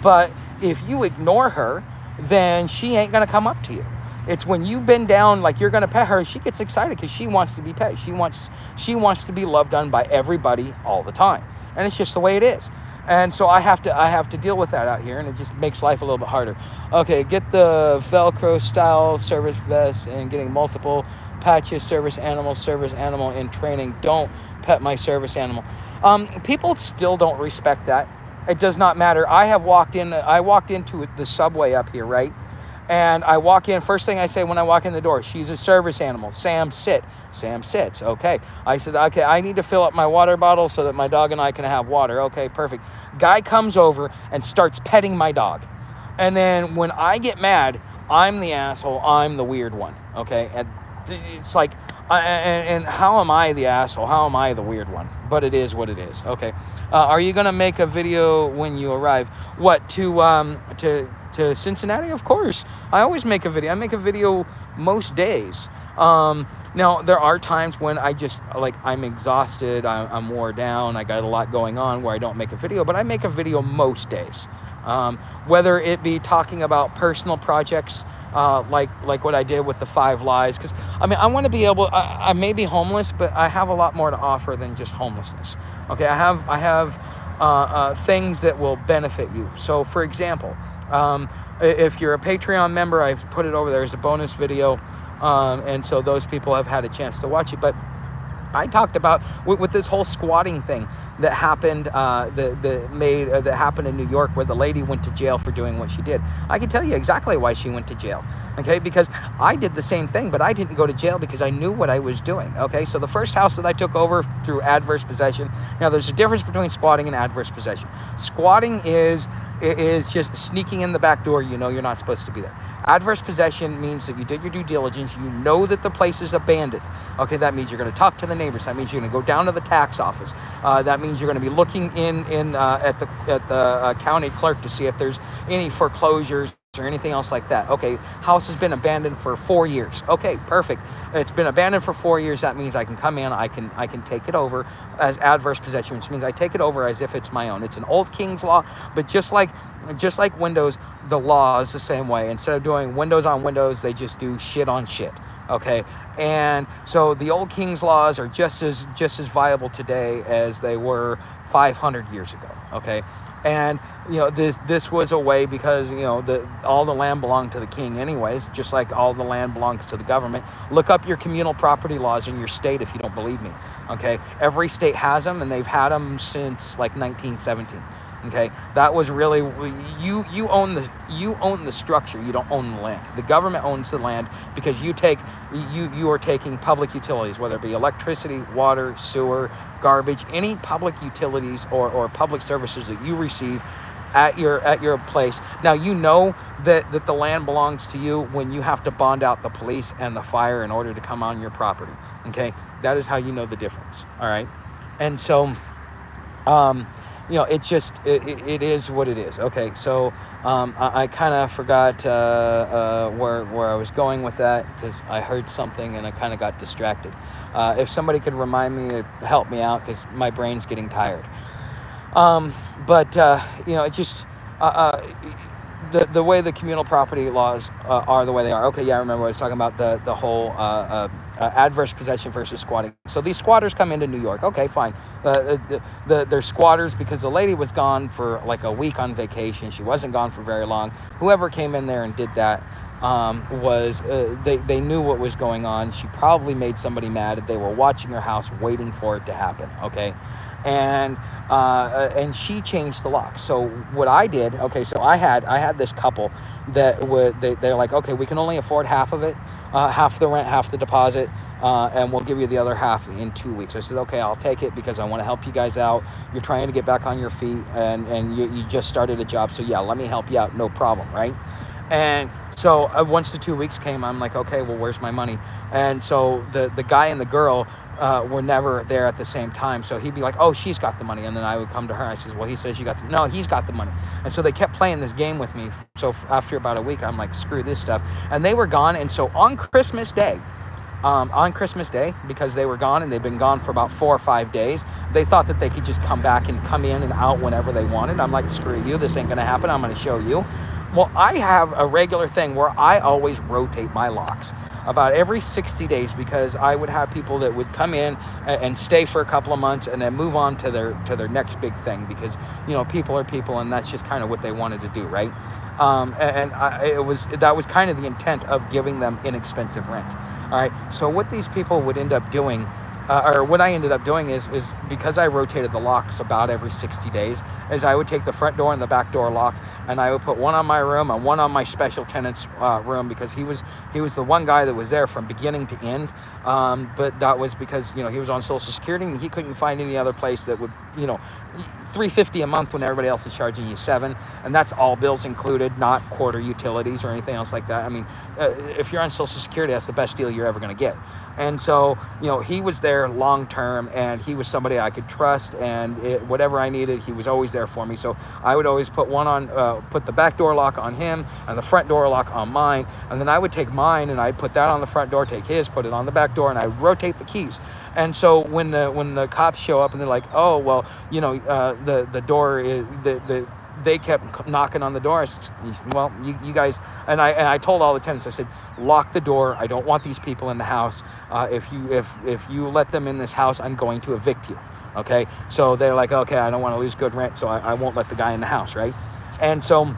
But if you ignore her, then she ain't going to come up to you. It's when you bend down like you're going to pet her, she gets excited because she wants to be pet. She wants to be loved on by everybody all the time. And it's just the way it is. And so I have to deal with that out here, and it just makes life a little bit harder. Okay, get the Velcro style service vest and getting multiple patches, service animal in training. Don't pet my service animal. People still don't respect that. It does not matter. I walked into the subway up here, right? And I walk in, first thing I say when I walk in the door, she's a service animal. Sam, sit. Sam sits. Okay. I said, okay, I need to fill up my water bottle so that my dog and I can have water. Okay, perfect. Guy comes over and starts petting my dog. And then when I get mad, I'm the asshole. I'm the weird one. Okay. And it's like, and how am I the asshole? How am I the weird one? But it is what it is. Okay. Are you going to make a video when you arrive? What, to Cincinnati? Of course. I always make a video. I make a video most days. Now, there are times when I'm exhausted, I'm wore down, I got a lot going on where I don't make a video, but I make a video most days. Whether it be talking about personal projects, like what I did with the 5 lies, because I want to be able, I may be homeless, but I have a lot more to offer than just homelessness. Okay, I have things that will benefit you. So for example, if you're a Patreon member, I've put it over there as a bonus video, and so those people have had a chance to watch it. But I talked about with this whole squatting thing that happened, that happened in New York, where the lady went to jail for doing what she did. I can tell you exactly why she went to jail. Okay, because I did the same thing, but I didn't go to jail because I knew what I was doing. Okay, so the first house that I took over through adverse possession. Now, there's a difference between squatting and adverse possession. Squatting is just sneaking in the back door. You're not supposed to be there. Adverse possession means that you did your due diligence. You know that the place is abandoned. Okay, that means you're going to talk to the neighbors. That means you're going to go down to the tax office. That means you're going to be looking at the county clerk to see if there's any foreclosures or anything else like that. Okay, house has been abandoned for 4 years. Okay, perfect. It's been abandoned for 4 years. That means I can come in, I can take it over as adverse possession, which means I take it over as if it's my own. It's an old King's law, but just like Windows, the law is the same way. Instead of doing Windows on Windows, they just do shit on shit. Okay, and so the old King's laws are just as viable today as they were 500 years ago. Okay, and this was a way, because all the land belonged to the king anyways, just like all the land belongs to the government. Look up your communal property laws in your state if you don't believe me. Okay, every state has them, and they've had them since like 1917. Okay, that was really, you own the structure. You don't own the land. The government owns the land, because you are taking public utilities, whether it be electricity, water, sewer, garbage, any public utilities or public services that you receive at your place. Now that the land belongs to you when you have to bond out the police and the fire in order to come on your property. Okay, that is how you know the difference. All right, and so it's just, it is what it is. Okay, so I kind of forgot where I was going with that, because I heard something and I kind of got distracted. If somebody could remind me, it'd help me out, because my brain's getting tired. It just, the way the communal property laws are the way they are. Okay, yeah, I remember I was talking about the whole adverse possession versus squatting. So these squatters come into New York. Okay, fine. They're squatters because the lady was gone for like a week on vacation. She wasn't gone for very long. Whoever came in there and did that they knew what was going on. She probably made somebody mad. They were watching her house, waiting for it to happen. Okay. And she changed the lock. So what I did, okay, so I had this couple that they're like, okay, we can only afford half of it, half the rent, half the deposit, and we'll give you the other half in 2 weeks. I said, okay, I'll take it, because I want to help you guys out. You're trying to get back on your feet, and you just started a job, so yeah, let me help you out, no problem, right? And so once the 2 weeks came, I'm like, okay, well, where's my money? And so the guy and the girl were never there at the same time. So he'd be like, oh, she's got the money. And then I would come to her. I says, well, he says you got the, no, he's got the money. And so they kept playing this game with me. So after about a week, I'm like, screw this stuff. And they were gone. And so on Christmas Day, because they were gone and they've been gone for about 4 or 5 days, they thought that they could just come back and come in and out whenever they wanted. I'm like, screw you. This ain't going to happen. I'm going to show you. Well, I have a regular thing where I always rotate my locks about every 60 days, because I would have people that would come in and stay for a couple of months and then move on to their next big thing, because people are people, and that's just kind of what they wanted to do, right? That was kind of the intent of giving them inexpensive rent. All right, so what these people would end up doing, or what I ended up doing is because I rotated the locks about every 60 days, is I would take the front door and the back door lock, and I would put one on my room and one on my special tenant's room, because he was the one guy that was there from beginning to end. But that was because he was on Social Security, and he couldn't find any other place that would $350 a month when everybody else is charging you $7, and that's all bills included, not quarter utilities or anything else like that. I mean, if you're on Social Security, that's the best deal you're ever going to get. And so, he was there long term, and he was somebody I could trust, and whatever I needed, he was always there for me. So I would always put put the back door lock on him and the front door lock on mine, and then I would take mine and I'd put that on the front door, take his, put it on the back door, and I would rotate the keys. And so when the cops show up and they're like, oh, well, the door is they kept knocking on the door. I said, well, you guys, and I told all the tenants, I said, lock the door. I don't want these people in the house. If you let them in this house, I'm going to evict you. Okay. So they're like, okay, I don't want to lose good rent, so I won't let the guy in the house. Right. And so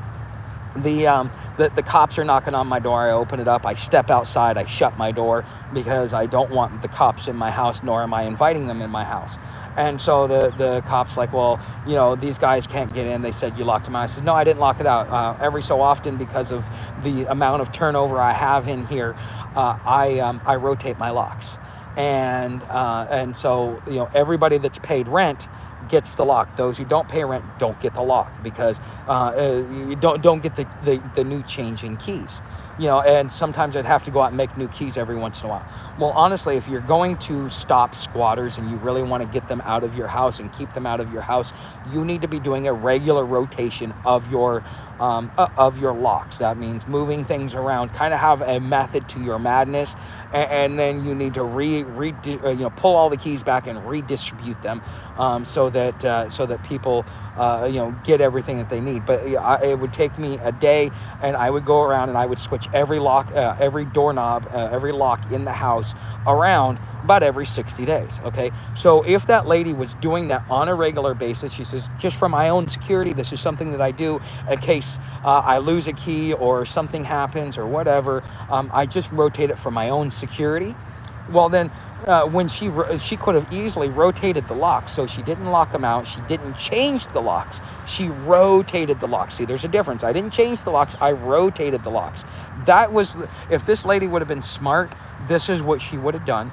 the cops are knocking on my door. I open it up. I step outside. I shut my door, because I don't want the cops in my house, nor am I inviting them in my house. And so the cops like, well, these guys can't get in. They said you locked them out. I said, no, I didn't lock it out. Every so often, because of the amount of turnover I have in here, I rotate my locks. And so everybody that's paid rent gets the lock. Those who don't pay rent don't get the lock, because you don't get the new change in keys. And sometimes I'd have to go out and make new keys every once in a while. Well, honestly, if you're going to stop squatters and you really want to get them out of your house and keep them out of your house, you need to be doing a regular rotation of your locks. That means moving things around, kind of have a method to your madness, and then you need to pull all the keys back and redistribute them, so that people get everything that they need. But it would take me a day, and I would go around and I would switch every lock, every doorknob, every lock in the house around about every 60 days. Okay, so if that lady was doing that on a regular basis, she says, just for my own security, this is something that I do in case I lose a key or something happens or whatever, I just rotate it for my own security. Well, then when she could have easily rotated the locks, so she didn't lock them out, she didn't change the locks, she rotated the locks. See, there's a difference. I didn't change the locks, I rotated the locks. If this lady would have been smart, this is what she would have done,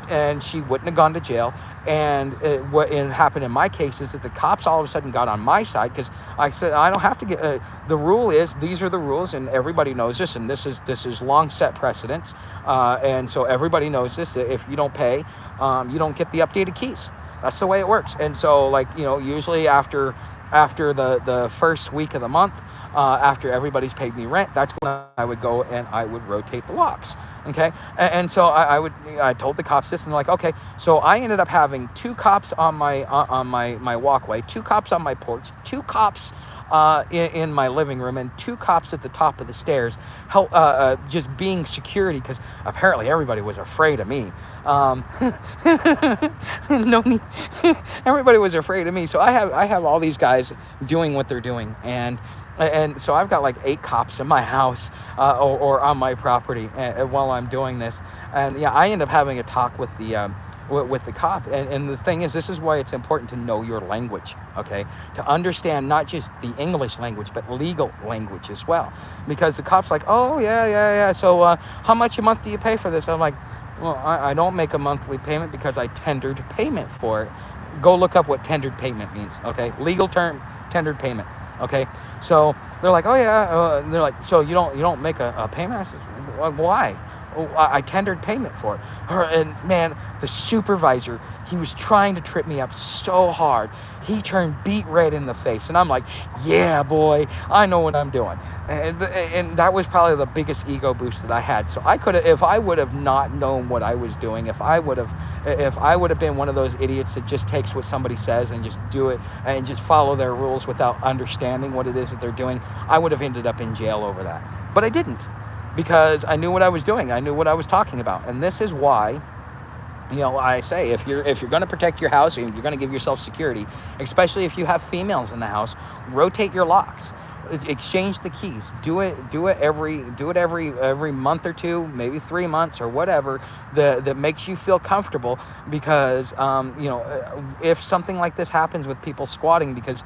and she wouldn't have gone to jail. And what happened in my case is that the cops all of a sudden got on my side, because I said, I don't have to get, the rule is, these are the rules, and everybody knows this, and this is long set precedents, and so everybody knows this, that if you don't pay, you don't get the updated keys. That's the way it works. And so, usually after the first week of the month, after everybody's paid me rent, that's when I would go and I would rotate the locks. Okay, and so I told the cops this, and they're like, okay. So I ended up having 2 cops on my walkway, 2 cops on my porch, 2 cops in my living room, and 2 cops at the top of the stairs, just being security, because apparently everybody was afraid of me. No need. Everybody was afraid of me. So I have all these guys doing what they're doing, and so I've got like 8 cops in my house or on my property while I'm doing this. And yeah, I end up having a talk with the cop. And the thing is, this is why it's important to know your language, okay? To understand not just the English language, but legal language as well. Because the cop's like, oh, yeah. So how much a month do you pay for this? I'm like, well, I don't make a monthly payment because I tendered payment for it. Go look up what tendered payment means, okay? Legal term, tendered payment. Okay, so they're like, oh yeah, they're like, so you don't make a payment? I said, why? Oh, I tendered payment for it. And man, the supervisor, he was trying to trip me up so hard. He turned beet red in the face, and I'm like, yeah, boy, I know what I'm doing. And that was probably the biggest ego boost that I had. So I could have, if I would have not known what I was doing, if I would have been one of those idiots that just takes what somebody says and just do it and just follow their rules without understanding what it is that they're doing, I would have ended up in jail over that. But I didn't, because I knew what I was doing. I knew what I was talking about. And this is why, I say, if you're going to protect your house and you're going to give yourself security, especially if you have females in the house, rotate your locks. Exchange the keys. Do it every month or 2, maybe 3 months or whatever that makes you feel comfortable, because if something like this happens with people squatting, because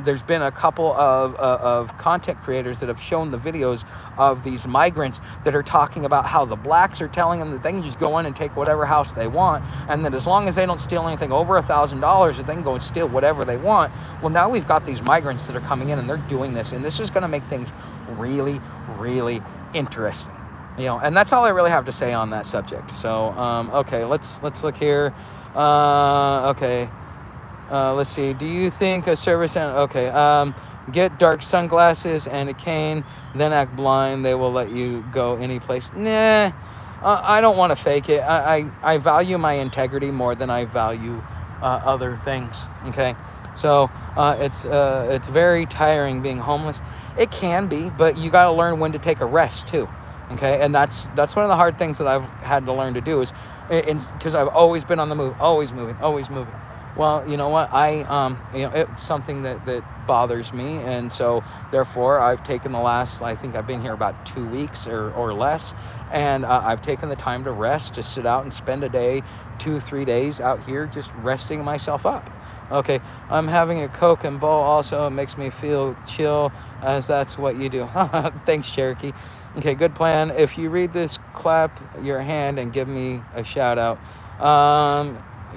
there's been a couple of content creators that have shown the videos of these migrants that are talking about how the blacks are telling them that they can just go in and take whatever house they want, and that as long as they don't steal anything over $1,000, that they can go and steal whatever they want. Well, now we've got these migrants that are coming in and they're doing this, and this is going to make things really, really interesting. And that's all I really have to say on that subject. So, okay, let's look here. Okay, let's see. Do you think a service? Okay, get dark sunglasses and a cane, then act blind. They will let you go any place. Nah, I don't want to fake it. I value my integrity more than I value other things. Okay. So it's very tiring being homeless. It can be, but you got to learn when to take a rest too. Okay, and that's one of the hard things that I've had to learn to do, is because I've always been on the move, always moving. Well, you know what? It's something that bothers me, and so therefore I've taken I think I've been here about 2 weeks or less, and I've taken the time to rest, to sit out and spend a day, 2-3 days out here just resting myself up. Okay, I'm having a Coke and bowl also. It makes me feel chill, as that's what you do. Thanks, Cherokee. Okay, good plan. If you read this, clap your hand and give me a shout out.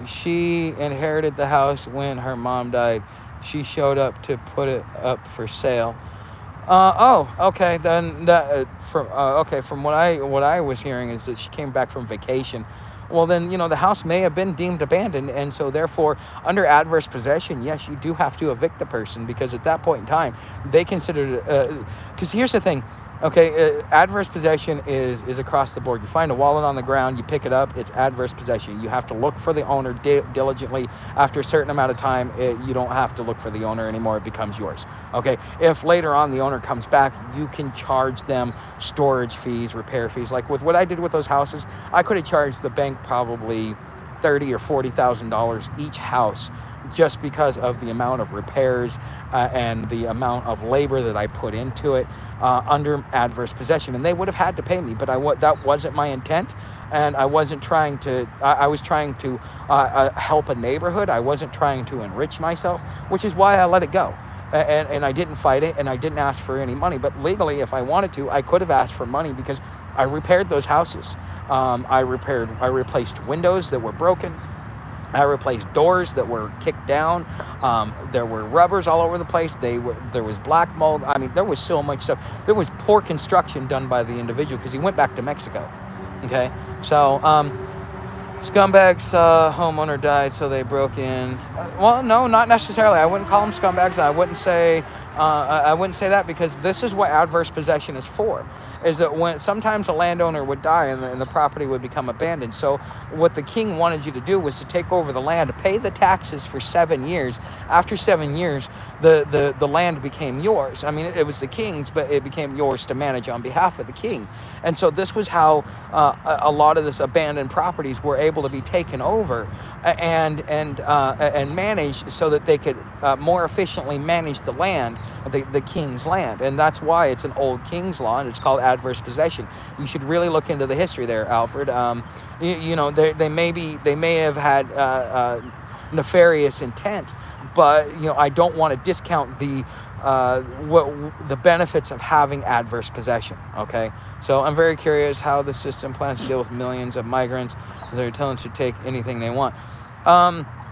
She inherited the house when her mom died. She showed up to put it up for sale. Okay. Then from what I was hearing is that she came back from vacation. Well, then the house may have been deemed abandoned, and so therefore, under adverse possession, yes, you do have to evict the person, because at that point in time, they considered. Because here's the thing. Okay, adverse possession is across the board. You find a wallet on the ground, you pick it up, it's adverse possession. You have to look for the owner diligently. After a certain amount of time, you don't have to look for the owner anymore. It becomes yours. Okay, if later on the owner comes back, you can charge them storage fees, repair fees. Like with what I did with those houses, I could have charged the bank probably $30,000 or $40,000 each house, just because of the amount of repairs and the amount of labor that I put into it under adverse possession. And they would have had to pay me, but that wasn't my intent. And I wasn't trying to, I was trying to help a neighborhood. I wasn't trying to enrich myself, which is why I let it go. And I didn't fight it, and I didn't ask for any money. But legally, if I wanted to, I could have asked for money, because I repaired those houses. I replaced windows that were broken. I replaced doors that were kicked down. There were rubbers all over the place. There was black mold. I mean, there was so much stuff. There was poor construction done by the individual, because he went back to Mexico. Okay, so scumbags, homeowner died, so they broke in. Well, no, not necessarily. I wouldn't call them scumbags. I wouldn't say that, because this is what adverse possession is for. Is that when sometimes a landowner would die and the property would become abandoned. So what the king wanted you to do was to take over the land, pay the taxes for 7 years. After 7 years, the land became yours. I mean, it was the king's, but it became yours to manage on behalf of the king. And so this was how a lot of this abandoned properties were able to be taken over and managed, so that they could more efficiently manage the land, the king's land. And that's why it's an old king's law, and it's called adverse possession. You should really look into the history there, Alfred. They may have had nefarious intent, but I don't want to discount the benefits of having adverse possession. Okay, so I'm very curious how the system plans to deal with millions of migrants. They're telling us to take anything they want.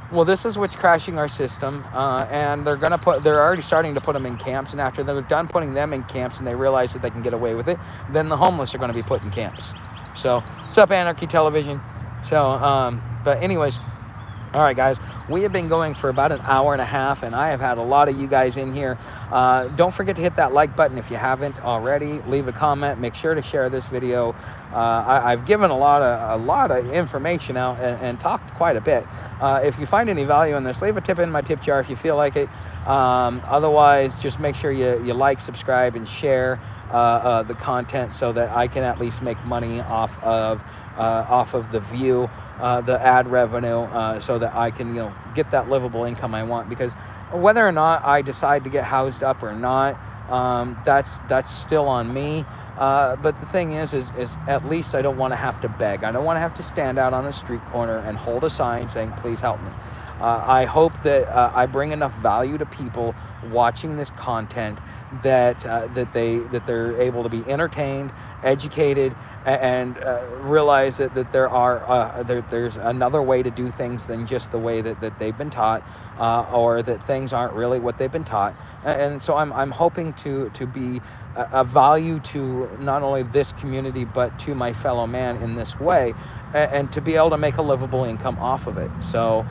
Well, this is what's crashing our system, and they're already starting to put them in camps, and after they're done putting them in camps and they realize that they can get away with it, then the homeless are going to be put in camps. So, what's up, Anarchy Television? So, but anyways, all right, guys, we have been going for about an hour and a half, and I have had a lot of you guys in here. Don't forget to hit that like button if you haven't already. Leave a comment. Make sure to share this video. I've given a lot of information out and talked quite a bit. If you find any value in this, leave a tip in my tip jar if you feel like it. Otherwise, just make sure you like, subscribe, and share the content, so that I can at least make money off of the view, the ad revenue, so that I can get that livable income I want. Because whether or not I decide to get housed up or not, that's still on me. But the thing is at least I don't want to have to beg. I don't want to have to stand out on a street corner and hold a sign saying, please help me. I hope that I bring enough value to people watching this content that they're able to be entertained, educated, and realize that there's another way to do things than just the way that they've been taught, or that things aren't really what they've been taught. And so I'm hoping to be a value to not only this community but to my fellow man in this way, and to be able to make a livable income off of it. So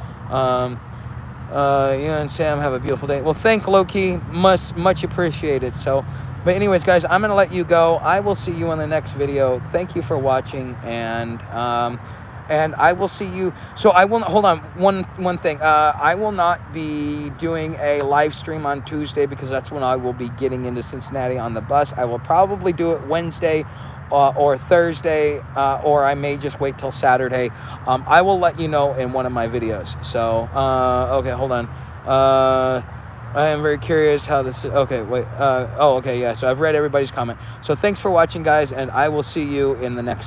you and Sam have a beautiful day. Well, thank Loki, much appreciated. So, but anyways, guys, I'm gonna let you go. I will see you in the next video. Thank you for watching, and I will see you. So I will hold on one thing. I will not be doing a live stream on Tuesday, because that's when I will be getting into Cincinnati on the bus. I will probably do it Wednesday or Thursday, or I may just wait till Saturday. I will let you know in one of my videos. So, okay, hold on. I am very curious how this... Okay, wait. Okay, yeah. So I've read everybody's comment. So thanks for watching, guys, and I will see you in the next...